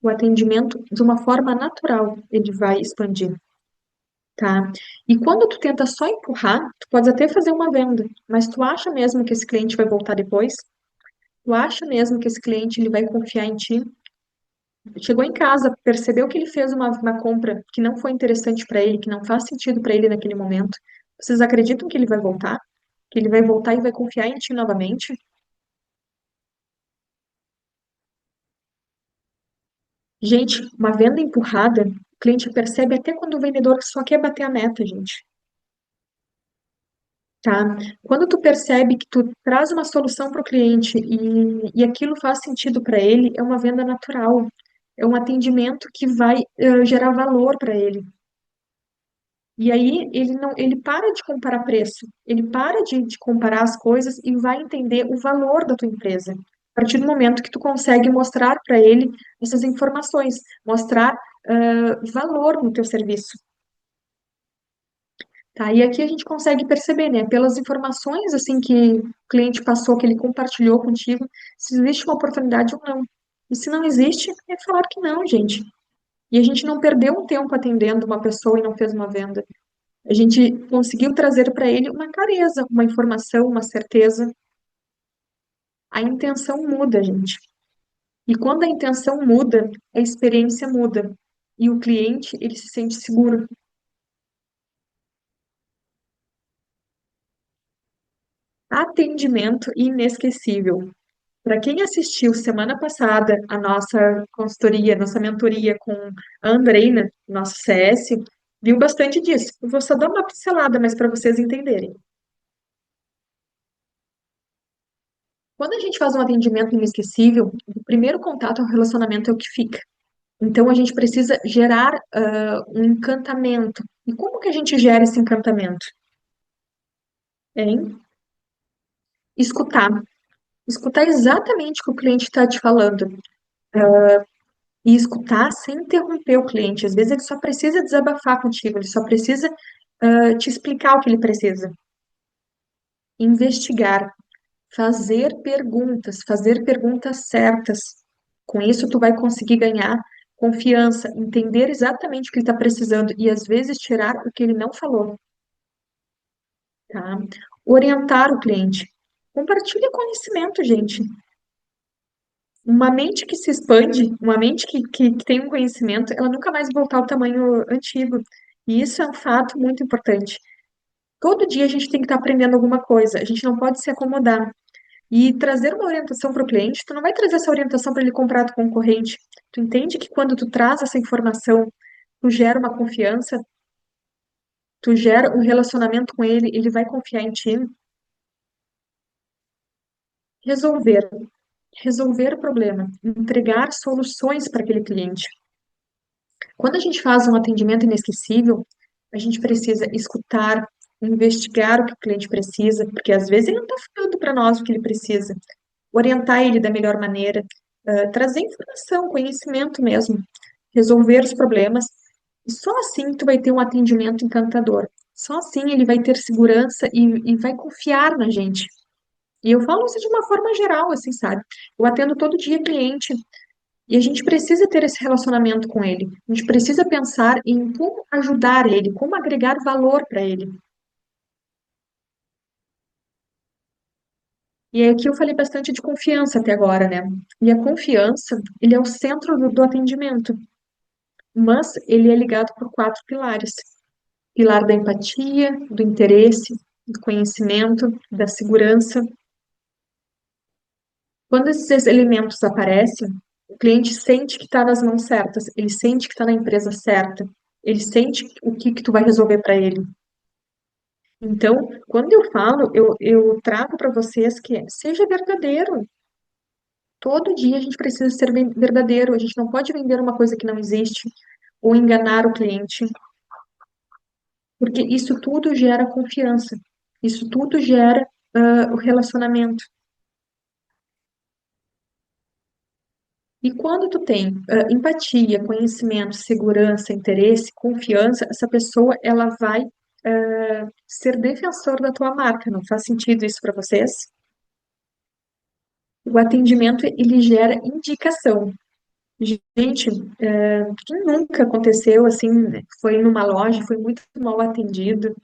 O atendimento, de uma forma natural, ele vai expandir, tá? E quando tu tenta só empurrar, tu pode até fazer uma venda, mas tu acha mesmo que esse cliente vai voltar depois? Tu acha mesmo que esse cliente ele vai confiar em ti? Chegou em casa, percebeu que ele fez uma compra que não foi interessante para ele, que não faz sentido para ele naquele momento. Vocês acreditam que ele vai voltar? Que ele vai voltar e vai confiar em ti novamente? Gente, uma venda empurrada, o cliente percebe até quando o vendedor só quer bater a meta, gente, tá? Quando tu percebe que tu traz uma solução para o cliente e aquilo faz sentido para ele, é uma venda natural. É um atendimento que vai gerar valor para ele. E aí ele não, ele para de comparar preço, ele para de comparar as coisas e vai entender o valor da tua empresa. A partir do momento que tu consegue mostrar para ele essas informações, mostrar valor no teu serviço, tá? E aqui a gente consegue perceber, né, pelas informações assim que o cliente passou, que ele compartilhou contigo, se existe uma oportunidade ou não. E se não existe, é falar que não, gente. E a gente não perdeu um tempo atendendo uma pessoa e não fez uma venda. A gente conseguiu trazer para ele uma clareza, uma informação, uma certeza. A intenção muda, gente. E quando a intenção muda, a experiência muda. E o cliente, ele se sente seguro. Atendimento inesquecível. Para quem assistiu semana passada a nossa consultoria, nossa mentoria com a Andreina, nosso CS, viu bastante disso. Eu vou só dar uma pincelada, mas para vocês entenderem. Quando a gente faz um atendimento inesquecível, o primeiro contato ao relacionamento é o que fica. Então, a gente precisa gerar um encantamento. E como que a gente gera esse encantamento? Em escutar. Escutar exatamente o que o cliente está te falando. E escutar sem interromper o cliente. Às vezes, ele só precisa desabafar contigo, ele só precisa te explicar o que ele precisa. Investigar. Fazer perguntas certas. Com isso, tu vai conseguir ganhar confiança, entender exatamente o que ele está precisando e às vezes tirar o que ele não falou, tá? Orientar o cliente. Compartilha conhecimento, gente. Uma mente que se expande, uma mente que tem um conhecimento, ela nunca mais voltar ao tamanho antigo. E isso é um fato muito importante. Todo dia a gente tem que estar aprendendo alguma coisa, a gente não pode se acomodar. E trazer uma orientação para o cliente, tu não vai trazer essa orientação para ele comprar do concorrente. Tu entende que quando tu traz essa informação, tu gera uma confiança, tu gera um relacionamento com ele, ele vai confiar em ti. Resolver, resolver o problema, entregar soluções para aquele cliente. Quando a gente faz um atendimento inesquecível, a gente precisa escutar, investigar o que o cliente precisa, porque às vezes ele não está falando para nós o que ele precisa, orientar ele da melhor maneira, trazer informação, conhecimento mesmo, resolver os problemas, e só assim tu vai ter um atendimento encantador. Só assim ele vai ter segurança e vai confiar na gente. E eu falo isso de uma forma geral, assim, sabe? Eu atendo todo dia cliente e a gente precisa ter esse relacionamento com ele. A gente precisa pensar em como ajudar ele, como agregar valor para ele. E aí aqui eu falei bastante de confiança até agora, né? E a confiança, ele é o centro do atendimento, mas ele é ligado por quatro pilares. Pilar da empatia, do interesse, do conhecimento, da segurança. Quando esses elementos aparecem, o cliente sente que está nas mãos certas, ele sente que está na empresa certa, ele sente o que tu vai resolver para ele. Então, quando eu falo, eu trago para vocês que seja verdadeiro. Todo dia a gente precisa ser verdadeiro, a gente não pode vender uma coisa que não existe ou enganar o cliente, porque isso tudo gera confiança, isso tudo gera o relacionamento. E quando tu tem empatia, conhecimento, segurança, interesse, confiança, essa pessoa ela vai ser defensor da tua marca. Não faz sentido isso para vocês? O atendimento ele gera indicação. Gente, quem nunca aconteceu assim, foi numa loja, foi muito mal atendido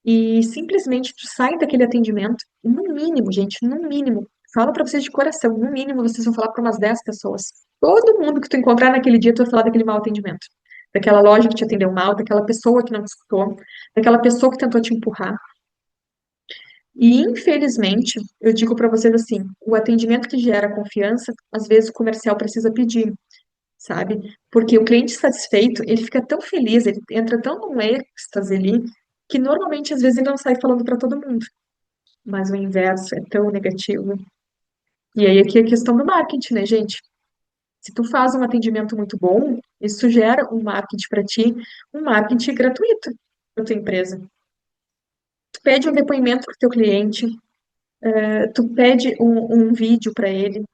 e simplesmente tu sai daquele atendimento, no mínimo, gente, no mínimo, falo pra vocês de coração, no mínimo vocês vão falar pra umas 10 pessoas. Todo mundo que tu encontrar naquele dia, tu vai falar daquele mau atendimento. Daquela loja que te atendeu mal, daquela pessoa que não te escutou, daquela pessoa que tentou te empurrar. E, infelizmente, eu digo pra vocês assim, o atendimento que gera confiança, às vezes o comercial precisa pedir, sabe? Porque o cliente satisfeito, ele fica tão feliz, ele entra tão num êxtase ali, que normalmente, às vezes, ele não sai falando pra todo mundo. Mas o inverso é tão negativo. E aí aqui é a questão do marketing, né, gente? Se tu faz um atendimento muito bom, isso gera um marketing para ti, um marketing gratuito para tua empresa. Tu pede um depoimento para o teu cliente, tu pede um vídeo para ele,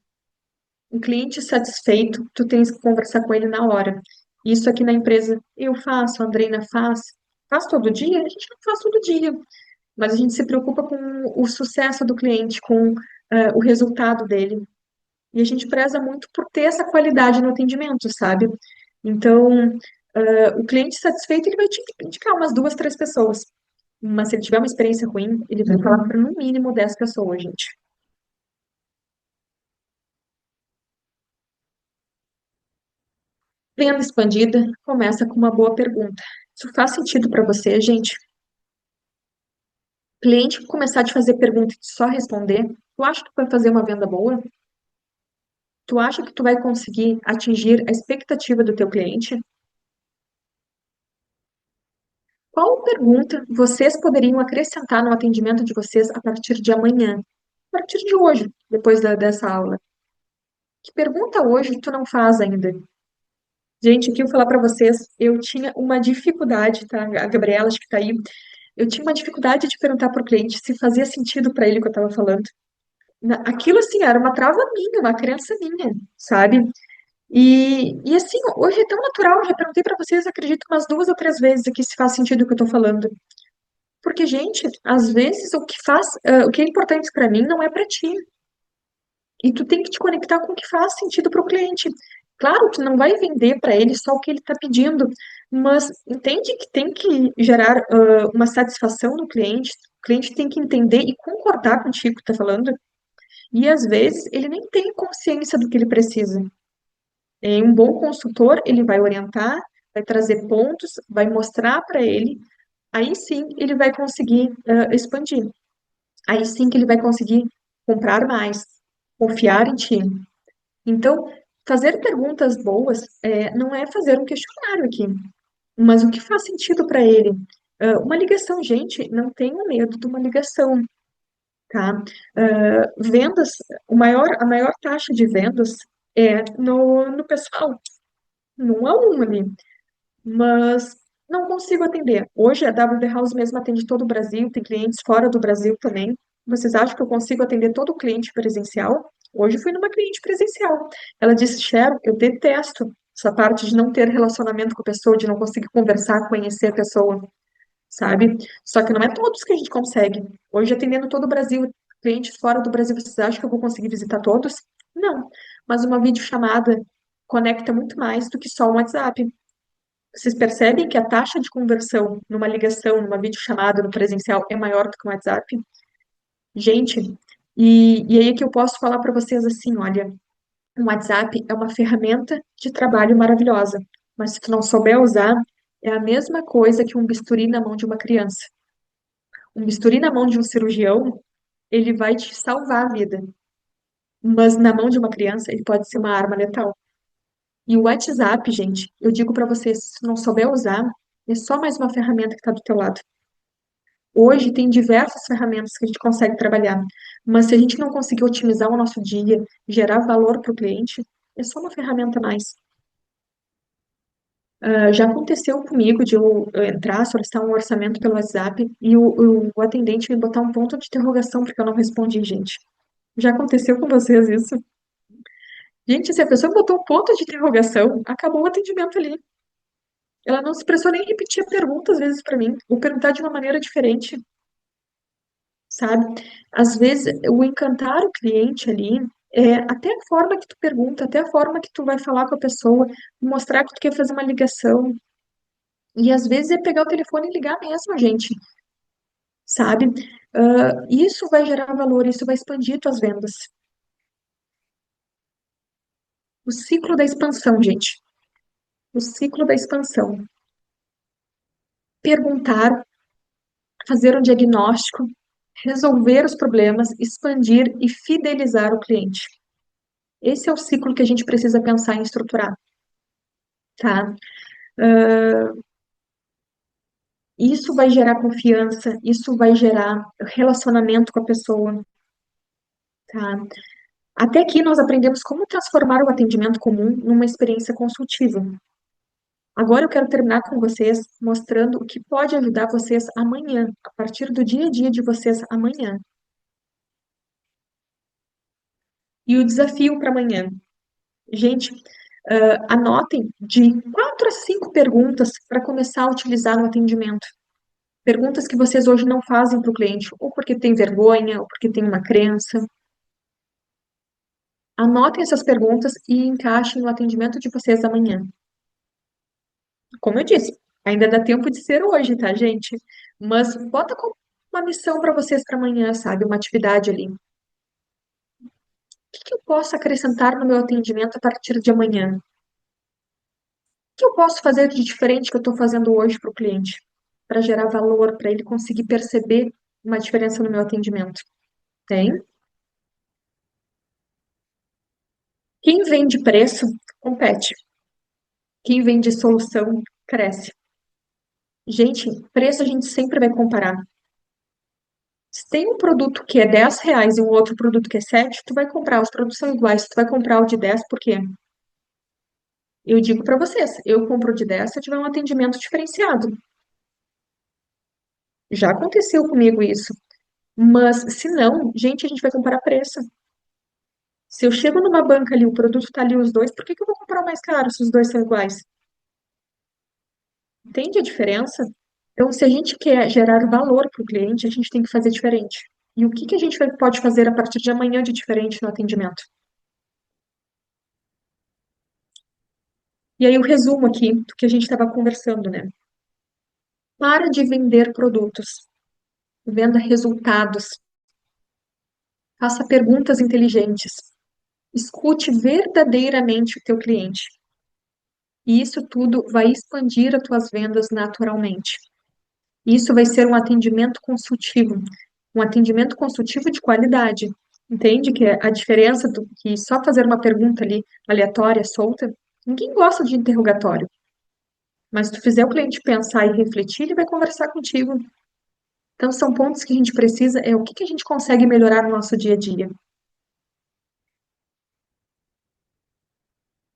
um cliente satisfeito, tu tens que conversar com ele na hora. Isso aqui na empresa eu faço, a Andreina faz todo dia? A gente não faz todo dia, mas a gente se preocupa com o sucesso do cliente, com o resultado dele. E a gente preza muito por ter essa qualidade no atendimento, sabe? Então, o cliente satisfeito, ele vai te indicar umas duas, três pessoas. Mas se ele tiver uma experiência ruim, ele vai falar para no mínimo 10 pessoas, gente. Venda expandida começa com uma boa pergunta. Isso faz sentido para você, gente? Cliente que começar a te fazer pergunta e tu só responder, tu acha que tu vai fazer uma venda boa? Tu acha que tu vai conseguir atingir a expectativa do teu cliente? Qual pergunta vocês poderiam acrescentar no atendimento de vocês a partir de amanhã? A partir de hoje, depois dessa aula? Que pergunta hoje tu não faz ainda? Gente, aqui eu vou falar para vocês, eu tinha uma dificuldade, tá? A Gabriela, acho que tá aí. Eu tinha uma dificuldade de perguntar para o cliente se fazia sentido para ele o que eu estava falando. Aquilo, assim, era uma trava minha, uma crença minha, sabe? E assim, hoje é tão natural, já perguntei para vocês, acredito, umas duas ou três vezes aqui se faz sentido o que eu tô falando. Porque, gente, às vezes o que é importante para mim não é para ti. E tu tem que te conectar com o que faz sentido para o cliente. Claro que não vai vender para ele só o que ele está pedindo, mas entende que tem que gerar uma satisfação no cliente. O cliente tem que entender e concordar contigo que está falando. E às vezes ele nem tem consciência do que ele precisa. Um bom consultor, ele vai orientar, vai trazer pontos, vai mostrar para ele. Aí sim ele vai conseguir expandir. Aí sim que ele vai conseguir comprar mais, confiar em ti. Então, fazer perguntas boas não é fazer um questionário aqui, mas o que faz sentido para ele. Uma ligação, gente, não tenha medo de uma ligação, tá? Vendas, a maior taxa de vendas é no pessoal, no a um ali, mas não consigo atender. Hoje a WD House mesmo atende todo o Brasil, tem clientes fora do Brasil também. Vocês acham que eu consigo atender todo o cliente presencial? Hoje fui numa cliente presencial. Ela disse, Cher, eu detesto essa parte de não ter relacionamento com a pessoa, de não conseguir conversar, conhecer a pessoa, sabe? Só que não é todos que a gente consegue. Hoje atendendo todo o Brasil, clientes fora do Brasil, vocês acham que eu vou conseguir visitar todos? Não. Mas uma videochamada conecta muito mais do que só um WhatsApp. Vocês percebem que a taxa de conversão numa ligação, numa videochamada, no presencial é maior do que no WhatsApp? Gente, e aí é que eu posso falar para vocês assim, olha, o WhatsApp é uma ferramenta de trabalho maravilhosa, mas se tu não souber usar, é a mesma coisa que um bisturi na mão de uma criança. Um bisturi na mão de um cirurgião, ele vai te salvar a vida, mas na mão de uma criança, ele pode ser uma arma letal. E o WhatsApp, gente, eu digo para vocês, se tu não souber usar, é só mais uma ferramenta que está do teu lado. Hoje tem diversas ferramentas que a gente consegue trabalhar, mas se a gente não conseguir otimizar o nosso dia, gerar valor para o cliente, é só uma ferramenta a mais. Já aconteceu comigo de eu entrar, solicitar um orçamento pelo WhatsApp e o atendente me botar um ponto de interrogação porque eu não respondi, gente. Já aconteceu com vocês isso? Gente, se a pessoa botou um ponto de interrogação, acabou o atendimento ali. Ela não se precisou nem repetir a pergunta às vezes para mim, ou perguntar de uma maneira diferente, sabe? Às vezes, o encantar o cliente ali, até a forma que tu pergunta, até a forma que tu vai falar com a pessoa, mostrar que tu quer fazer uma ligação. E às vezes é pegar o telefone e ligar mesmo, gente, sabe? Isso vai gerar valor, isso vai expandir tuas vendas. O ciclo da expansão, gente. O ciclo da expansão. Perguntar, fazer um diagnóstico, resolver os problemas, expandir e fidelizar o cliente. Esse é o ciclo que a gente precisa pensar em estruturar, tá? Isso vai gerar confiança, isso vai gerar relacionamento com a pessoa, tá? Até aqui nós aprendemos como transformar o atendimento comum numa experiência consultiva. Agora eu quero terminar com vocês mostrando o que pode ajudar vocês amanhã, a partir do dia a dia de vocês amanhã. E o desafio para amanhã. Gente, anotem de 4 a 5 perguntas para começar a utilizar no atendimento. Perguntas que vocês hoje não fazem para o cliente, ou porque tem vergonha, ou porque tem uma crença. Anotem essas perguntas e encaixem no atendimento de vocês amanhã. Como eu disse, ainda dá tempo de ser hoje, tá, gente? Mas bota como uma missão para vocês para amanhã, sabe? Uma atividade ali. O que eu posso acrescentar no meu atendimento a partir de amanhã? O que eu posso fazer de diferente que eu estou fazendo hoje para o cliente? Para gerar valor, para ele conseguir perceber uma diferença no meu atendimento. Tem? Quem vende preço, compete. Quem vende solução, cresce. Gente, preço a gente sempre vai comparar. Se tem um produto que é R$ 10 e um outro produto que é 7, tu vai comprar, os produtos são iguais, tu vai comprar o de 10 por quê? Eu digo para vocês, eu compro o de 10 se eu tiver um atendimento diferenciado. Já aconteceu comigo isso. Mas se não, gente, a gente vai comparar preço. Se eu chego numa banca ali, o produto tá ali os dois, por que que eu vou comprar o mais caro se os dois são iguais? Entende a diferença? Então, se a gente quer gerar valor para o cliente, a gente tem que fazer diferente. E o que que a gente pode fazer a partir de amanhã de diferente no atendimento? E aí, o resumo aqui do que a gente estava conversando, né? Para de vender produtos, venda resultados, faça perguntas inteligentes, escute verdadeiramente o teu cliente. E isso tudo vai expandir as tuas vendas naturalmente. Isso vai ser um atendimento consultivo de qualidade. Entende que a diferença do que só fazer uma pergunta ali aleatória, solta, ninguém gosta de interrogatório. Mas se tu fizer o cliente pensar e refletir, ele vai conversar contigo. Então, são pontos que a gente precisa, é o que que a gente consegue melhorar no nosso dia a dia.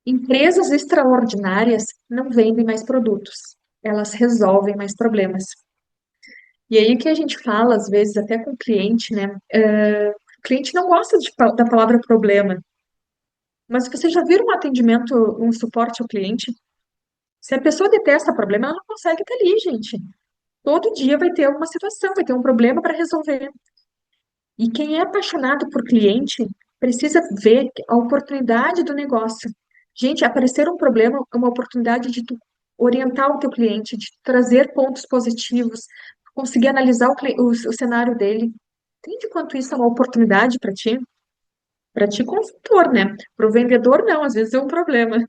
Empresas extraordinárias não vendem mais produtos, elas resolvem mais problemas. E aí o que a gente fala, às vezes, até com o cliente, né? O cliente não gosta da palavra problema, mas você já viu um atendimento, um suporte ao cliente? Se a pessoa detesta problema, ela não consegue estar ali, gente. Todo dia vai ter alguma situação, vai ter um problema para resolver. E quem é apaixonado por cliente precisa ver a oportunidade do negócio. Gente, aparecer um problema é uma oportunidade de tu orientar o teu cliente, de trazer pontos positivos, conseguir analisar o cenário dele. Entende quanto isso é uma oportunidade para ti? Para ti, consultor, né? Para o vendedor, não, às vezes é um problema.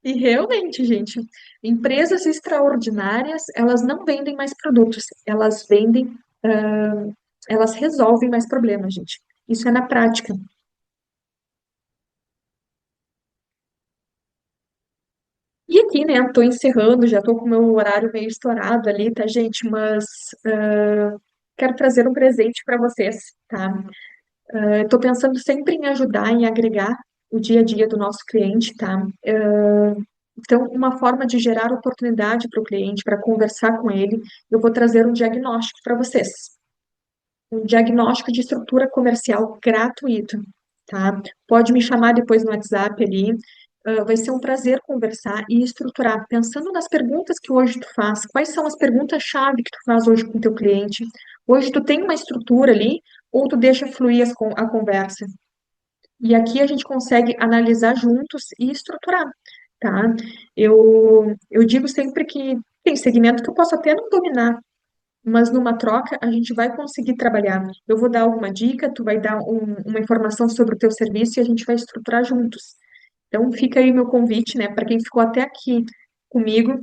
E realmente, gente, empresas extraordinárias, elas não vendem mais produtos, elas vendem, elas resolvem mais problemas, gente. Isso é na prática. E aqui, né, tô encerrando, já tô com o meu horário meio estourado ali, tá, gente? Mas quero trazer um presente para vocês, tá? Eu tô pensando sempre em ajudar, em agregar o dia a dia do nosso cliente, tá? Então, uma forma de gerar oportunidade para o cliente, para conversar com ele, eu vou trazer um diagnóstico para vocês. Um diagnóstico de estrutura comercial gratuito, tá? Pode me chamar depois no WhatsApp ali. Vai ser um prazer conversar e estruturar, pensando nas perguntas que hoje tu faz. Quais são as perguntas-chave que tu faz hoje com o teu cliente? Hoje tu tem uma estrutura ali ou tu deixa fluir a conversa? E aqui a gente consegue analisar juntos e estruturar, tá? Eu digo sempre que tem segmento que eu posso até não dominar, mas numa troca a gente vai conseguir trabalhar. Eu vou dar alguma dica, tu vai dar uma informação sobre o teu serviço e a gente vai estruturar juntos. Então fica aí meu convite, né, para quem ficou até aqui comigo,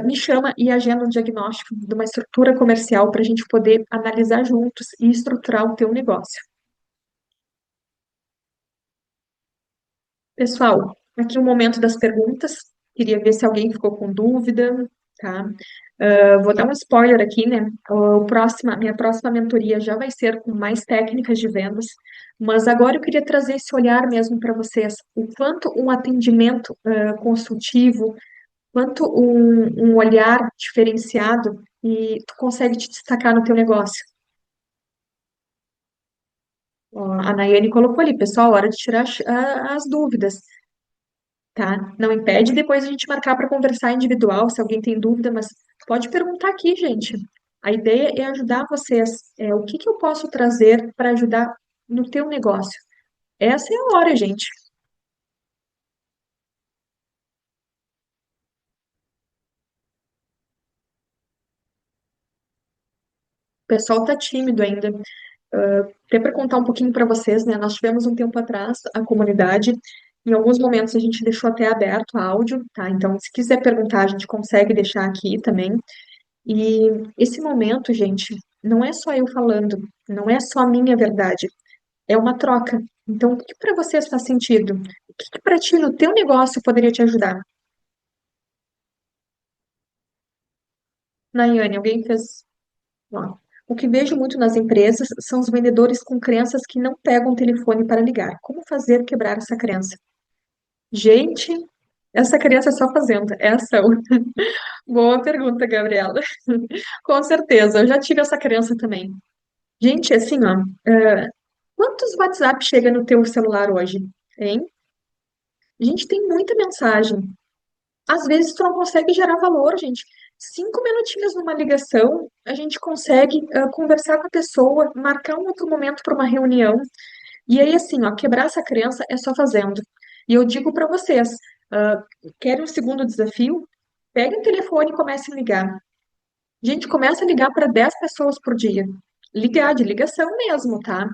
me chama e agenda um diagnóstico de uma estrutura comercial para a gente poder analisar juntos e estruturar o teu negócio. Pessoal, aqui o momento das perguntas. Queria ver se alguém ficou com dúvida, tá? Vou dar um spoiler aqui, né? Minha próxima mentoria já vai ser com mais técnicas de vendas, mas agora eu queria trazer esse olhar mesmo para vocês, o quanto um atendimento consultivo, quanto um olhar diferenciado e tu consegue te destacar no teu negócio. Ó, a Nayane colocou ali, pessoal, hora de tirar as dúvidas. Tá? Não impede depois a gente marcar para conversar individual, se alguém tem dúvida, mas pode perguntar aqui, gente. A ideia é ajudar vocês. O que que eu posso trazer para ajudar no teu negócio? Essa é a hora, gente. O pessoal tá tímido ainda. Até para contar um pouquinho para vocês, né? Nós tivemos um tempo atrás a comunidade. Em alguns momentos a gente deixou até aberto a áudio, tá? Então, se quiser perguntar, a gente consegue deixar aqui também. E esse momento, gente, não é só eu falando, não é só a minha verdade, é uma troca. Então, o que para vocês faz sentido? O que para ti no teu negócio poderia te ajudar? Nayane, alguém fez. Ó, o que vejo muito nas empresas são os vendedores com crenças que não pegam o telefone para ligar. Como fazer quebrar essa crença? Gente, essa crença é só fazendo, é ação. Boa pergunta, Gabriela. Com certeza, eu já tive essa crença também. Gente, assim, ó, quantos WhatsApp chega no teu celular hoje? Hein? A gente tem muita mensagem. Às vezes tu não consegue gerar valor, gente. 5 minutinhos numa ligação, a gente consegue conversar com a pessoa, marcar um outro momento para uma reunião. E aí, assim, ó, quebrar essa crença é só fazendo. E eu digo para vocês, ah, querem um segundo desafio? Pegue o telefone e comece a ligar. Gente, começa a ligar para 10 pessoas por dia. Ligar de ligação mesmo, tá?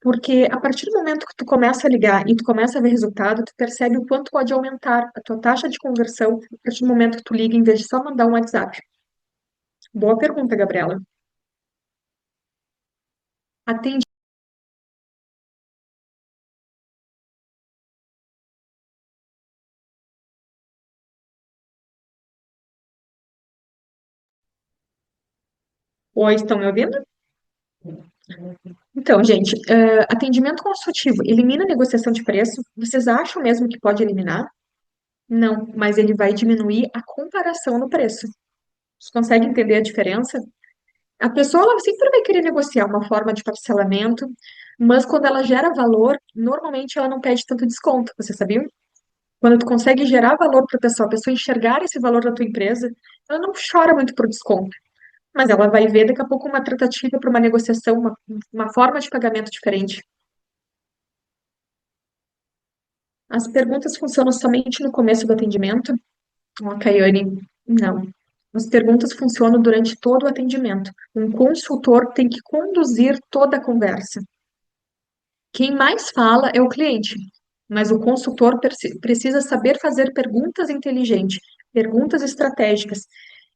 Porque a partir do momento que tu começa a ligar e tu começa a ver resultado, tu percebe o quanto pode aumentar a tua taxa de conversão a partir do momento que tu liga, em vez de só mandar um WhatsApp. Boa pergunta, Gabriela. Atende. Oi, estão me ouvindo? Então, gente, atendimento consultivo elimina a negociação de preço? Vocês acham mesmo que pode eliminar? Não, mas ele vai diminuir a comparação no preço. Vocês conseguem entender a diferença? A pessoa ela sempre vai querer negociar uma forma de parcelamento, mas quando ela gera valor, normalmente ela não pede tanto desconto, você sabia? Quando tu consegue gerar valor para a pessoa enxergar esse valor da tua empresa, ela não chora muito por desconto, mas ela vai ver daqui a pouco uma tratativa para uma negociação, uma forma de pagamento diferente. As perguntas funcionam somente no começo do atendimento? Ó, Caiane, não. As perguntas funcionam durante todo o atendimento. Um consultor tem que conduzir toda a conversa. Quem mais fala é o cliente, mas o consultor precisa saber fazer perguntas inteligentes, perguntas estratégicas.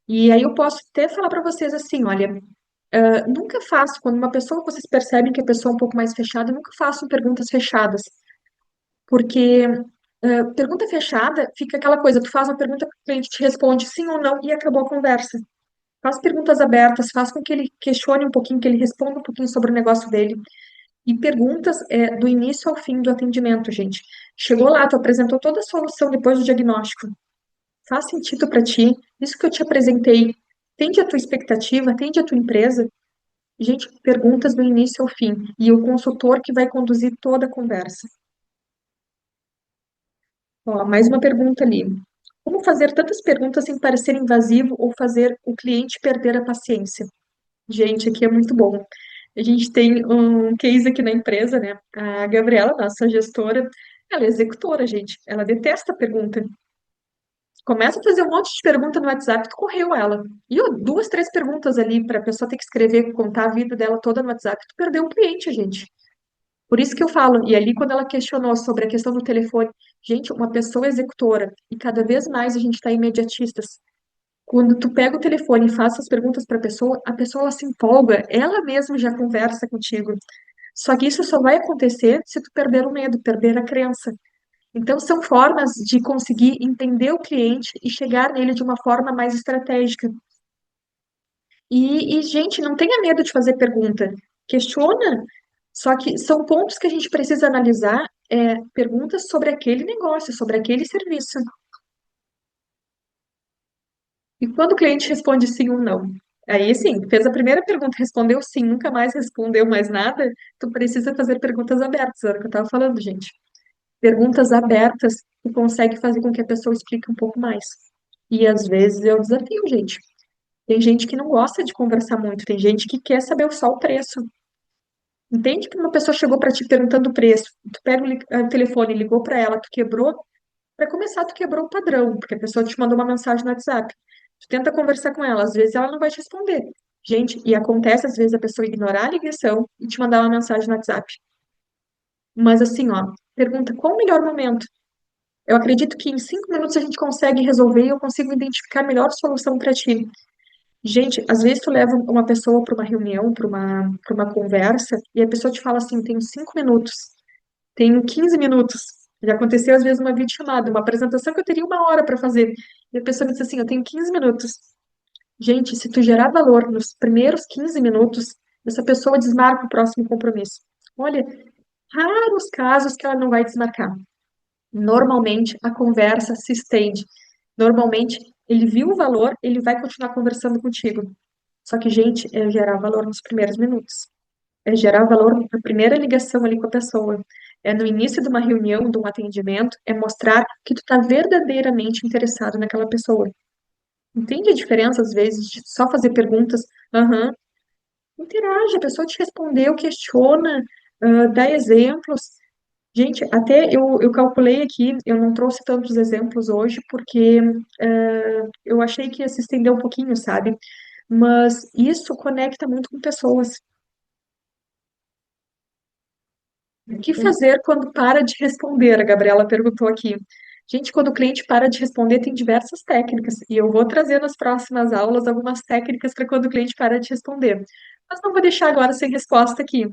E aí eu posso até falar para vocês assim, olha, nunca faço, quando uma pessoa, vocês percebem que a pessoa é um pouco mais fechada, nunca faço perguntas fechadas, porque pergunta fechada fica aquela coisa, tu faz uma pergunta, o cliente te responde sim ou não e acabou a conversa. Faz perguntas abertas, faz com que ele questione um pouquinho, que ele responda um pouquinho sobre o negócio dele. E perguntas do início ao fim do atendimento, gente. Chegou lá, tu apresentou toda a solução depois do diagnóstico. Faz sentido para ti? Isso que eu te apresentei, atende a tua expectativa, atende a tua empresa? Gente, perguntas do início ao fim. E o consultor que vai conduzir toda a conversa. Ó, mais uma pergunta ali. Como fazer tantas perguntas sem parecer invasivo ou fazer o cliente perder a paciência? Gente, aqui é muito bom. A gente tem um case aqui na empresa, né? A Gabriela, nossa gestora, ela é executora, gente. Ela detesta a pergunta. Começa a fazer um monte de pergunta no WhatsApp, tu correu ela. E ó, duas, três perguntas ali para a pessoa ter que escrever, contar a vida dela toda no WhatsApp, tu perdeu um cliente, gente. Por isso que eu falo, e ali quando ela questionou sobre a questão do telefone, gente, uma pessoa executora, e cada vez mais a gente está imediatistas. Quando tu pega o telefone e faz as perguntas para a pessoa ela se empolga, ela mesma já conversa contigo. Só que isso só vai acontecer se tu perder o medo, perder a crença. Então, são formas de conseguir entender o cliente e chegar nele de uma forma mais estratégica. Gente, não tenha medo de fazer pergunta. Questiona. Só que são pontos que a gente precisa analisar, perguntas sobre aquele negócio, sobre aquele serviço. E quando o cliente responde sim ou não, aí sim, fez a primeira pergunta, respondeu sim, nunca mais respondeu mais nada, tu precisa fazer perguntas abertas, era o que eu estava falando, gente. Perguntas abertas que consegue fazer com que a pessoa explique um pouco mais. E às vezes é o desafio, gente. Tem gente que não gosta de conversar muito, tem gente que quer saber só o preço. Entende que uma pessoa chegou para ti perguntando o preço, tu pega o telefone, ligou para ela, tu quebrou. Para começar, tu quebrou o padrão, porque a pessoa te mandou uma mensagem no WhatsApp. Tu tenta conversar com ela, às vezes ela não vai te responder. Gente, e acontece às vezes a pessoa ignorar a ligação e te mandar uma mensagem no WhatsApp. Mas assim, ó, pergunta qual o melhor momento? Eu acredito que em 5 minutos a gente consegue resolver e eu consigo identificar a melhor solução para ti. Gente, às vezes tu leva uma pessoa para uma reunião, para uma conversa, e a pessoa te fala assim, tenho 5 minutos, tenho 15 minutos. Já aconteceu às vezes uma videochamada, uma apresentação que eu teria 1 hora para fazer. E a pessoa me diz assim, eu tenho 15 minutos. Gente, se tu gerar valor nos primeiros 15 minutos, essa pessoa desmarca o próximo compromisso. Olha, raros casos que ela não vai desmarcar. Normalmente a conversa se estende. Normalmente ele viu o valor, ele vai continuar conversando contigo. Só que, gente, é gerar valor nos primeiros minutos. É gerar valor na primeira ligação ali com a pessoa. É no início de uma reunião, de um atendimento, é mostrar que tu tá verdadeiramente interessado naquela pessoa. Entende a diferença, às vezes, de só fazer perguntas? Aham. Interage, a pessoa te respondeu, questiona, dá exemplos. Gente, até eu calculei aqui, eu não trouxe tantos exemplos hoje, porque eu achei que ia se estender um pouquinho, sabe? Mas isso conecta muito com pessoas. O que fazer quando para de responder? A Gabriela perguntou aqui. Gente, quando o cliente para de responder, tem diversas técnicas, e eu vou trazer nas próximas aulas algumas técnicas para quando o cliente para de responder. Mas não vou deixar agora sem resposta aqui.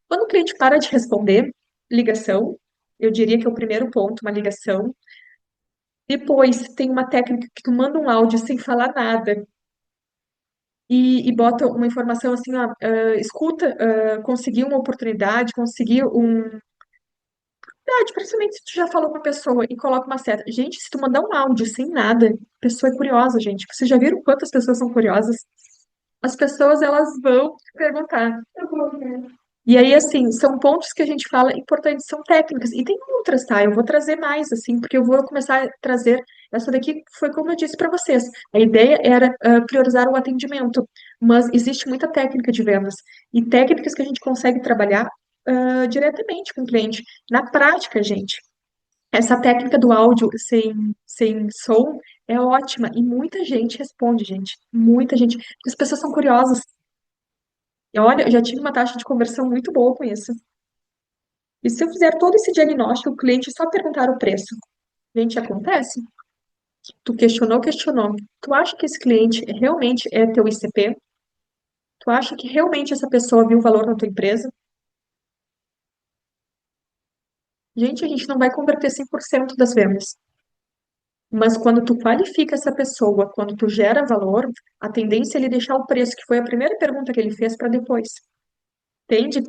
Quando o cliente para de responder, ligação, eu diria que é o primeiro ponto, uma ligação. Depois tem uma técnica que tu manda um áudio sem falar nada e bota uma informação assim, ó, escuta, conseguiu uma oportunidade, conseguiu um principalmente se tu já falou com a pessoa e coloca uma seta. Gente, se tu mandar um áudio sem nada, a pessoa é curiosa, gente. Vocês já viram quantas pessoas são curiosas? As pessoas, elas vão perguntar. E aí, assim, são pontos que a gente fala importantes, são técnicas. E tem outras, tá? Eu vou trazer mais, assim, porque eu vou começar a trazer. Essa daqui foi como eu disse para vocês. A ideia era priorizar o atendimento, mas existe muita técnica de vendas. E técnicas que a gente consegue trabalhar diretamente com o cliente. Na prática, gente, essa técnica do áudio sem som é ótima. E muita gente responde, gente. Muita gente. Porque as pessoas são curiosas. E olha, eu já tive uma taxa de conversão muito boa com isso. E se eu fizer todo esse diagnóstico, o cliente só perguntar o preço? Gente, acontece? Tu questionou, questionou. Tu acha que esse cliente realmente é teu ICP? Tu acha que realmente essa pessoa viu valor na tua empresa? Gente, a gente não vai converter 100% das vendas. Mas quando tu qualifica essa pessoa, quando tu gera valor, a tendência é ele deixar o preço, que foi a primeira pergunta que ele fez, para depois. Entende?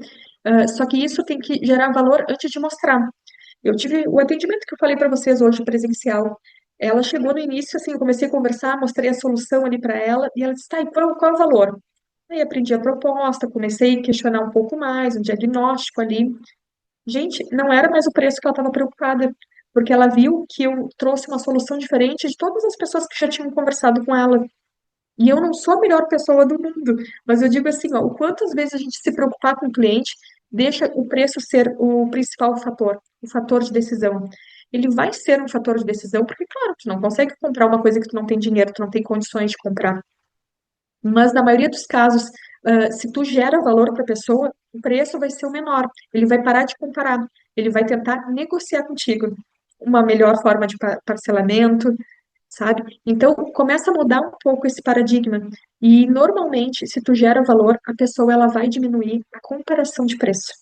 Só que isso tem que gerar valor antes de mostrar. Eu tive o atendimento que eu falei para vocês hoje, presencial. Ela chegou no início, assim, eu comecei a conversar, mostrei a solução ali para ela, e ela disse, tá, e qual é o valor? Aí aprendi a proposta, comecei a questionar um pouco mais, um diagnóstico ali. Gente, não era mais o preço que ela estava preocupada, porque ela viu que eu trouxe uma solução diferente de todas as pessoas que já tinham conversado com ela. E eu não sou a melhor pessoa do mundo, mas eu digo assim, ó, o quantas vezes a gente se preocupar com o cliente deixa o preço ser o principal fator, o fator de decisão. ele vai ser um fator de decisão, porque, claro, tu não consegue comprar uma coisa que tu não tem dinheiro, tu não tem condições de comprar. Mas na maioria dos casos, se tu gera valor para a pessoa, o preço vai ser o menor. Ele vai parar de comparar, ele vai tentar negociar contigo uma melhor forma de parcelamento, sabe? Então, começa a mudar um pouco esse paradigma. E normalmente, se tu gera valor, a pessoa ela vai diminuir a comparação de preço.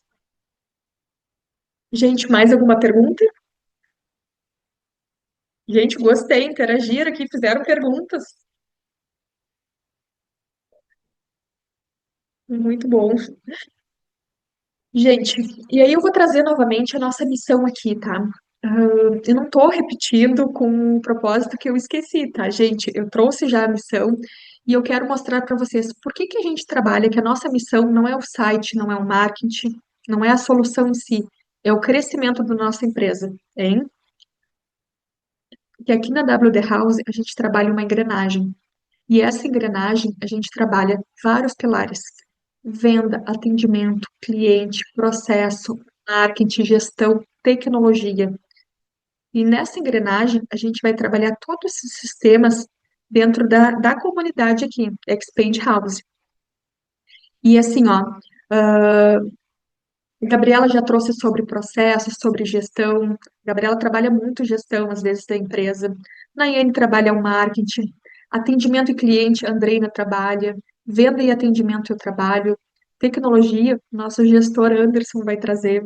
Gente, mais alguma pergunta? Gente, gostei, interagiram aqui, fizeram perguntas. Muito bom. Gente, e aí eu vou trazer novamente a nossa missão aqui, tá? Eu não tô repetindo com o propósito que eu esqueci, tá, gente? Eu trouxe já a missão e eu quero mostrar para vocês por que que a gente trabalha, que a nossa missão não é o site, não é o marketing, não é a solução em si, é o crescimento da nossa empresa, hein? Que aqui na WD House a gente trabalha uma engrenagem. E essa engrenagem, a gente trabalha vários pilares: venda, atendimento, cliente, processo, marketing, gestão, tecnologia. E nessa engrenagem, a gente vai trabalhar todos esses sistemas dentro da comunidade aqui, Expand House. E assim, ó, a Gabriela já trouxe sobre processos, sobre gestão. A Gabriela trabalha muito gestão, às vezes, da empresa. Nayane trabalha o marketing. Atendimento e cliente, a Andreina trabalha. Venda e atendimento eu trabalho. Tecnologia, nosso gestor Anderson vai trazer.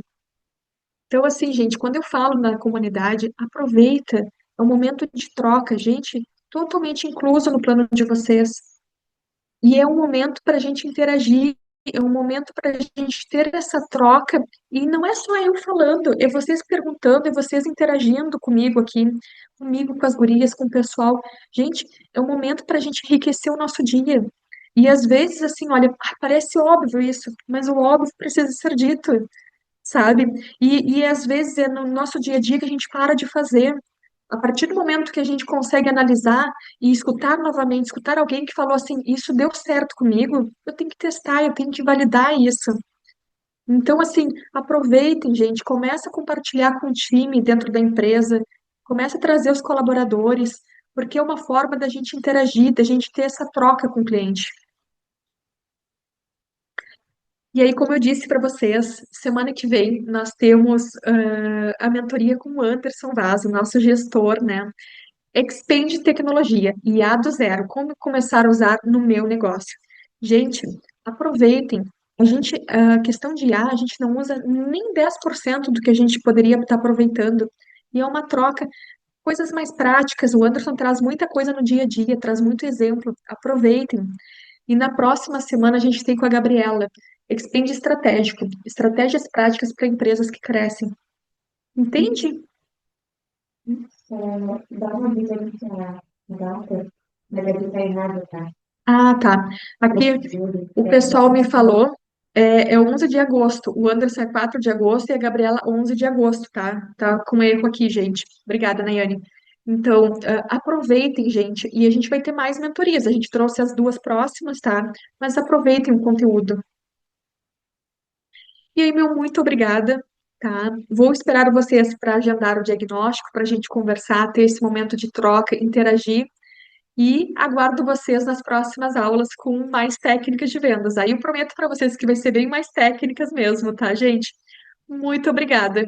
Então, assim, gente, quando eu falo na comunidade, aproveita. É um momento de troca, gente, totalmente incluso no plano de vocês. E é um momento para a gente interagir, é um momento para a gente ter essa troca. E não é só eu falando, é vocês perguntando, é vocês interagindo comigo aqui, comigo, com as gurias, com o pessoal. Gente, é um momento para a gente enriquecer o nosso dia. E às vezes, assim, olha, parece óbvio isso, mas o óbvio precisa ser dito, sabe? E às vezes é no nosso dia a dia que a gente para de fazer. A partir do momento que a gente consegue analisar e escutar novamente, escutar alguém que falou assim, isso deu certo comigo, eu tenho que testar, eu tenho que validar isso. Então, assim, aproveitem, gente, começa a compartilhar com o time dentro da empresa, começa a trazer os colaboradores, porque é uma forma da gente interagir, da gente ter essa troca com o cliente. E aí, como eu disse para vocês, semana que vem nós temos a mentoria com o Anderson Vaz, o nosso gestor, né? Expand tecnologia, IA do zero, como começar a usar no meu negócio. Gente, aproveitem. A questão de IA, a gente não usa nem 10% do que a gente poderia estar aproveitando. E é uma troca, coisas mais práticas. O Anderson traz muita coisa no dia a dia, traz muito exemplo. Aproveitem. E na próxima semana a gente tem com a Gabriela, Expand estratégico, estratégias práticas para empresas que crescem. Entende? Dá uma dica aí pra data, mas aqui tá errado, tá? Ah, tá. Aqui Juro, o pessoal me falou, é 11 de agosto. O Anderson é 4 de agosto e a Gabriela 11 de agosto, tá? Tá com erro aqui, gente. Obrigada, Nayane. Então, aproveitem, gente, e a gente vai ter mais mentorias. A gente trouxe as duas próximas, tá? Mas aproveitem o conteúdo. E aí, meu muito obrigada, tá? Vou esperar vocês para agendar o diagnóstico, para a gente conversar, ter esse momento de troca, interagir. E aguardo vocês nas próximas aulas com mais técnicas de vendas. Aí eu prometo para vocês que vai ser bem mais técnicas mesmo, tá, gente? Muito obrigada.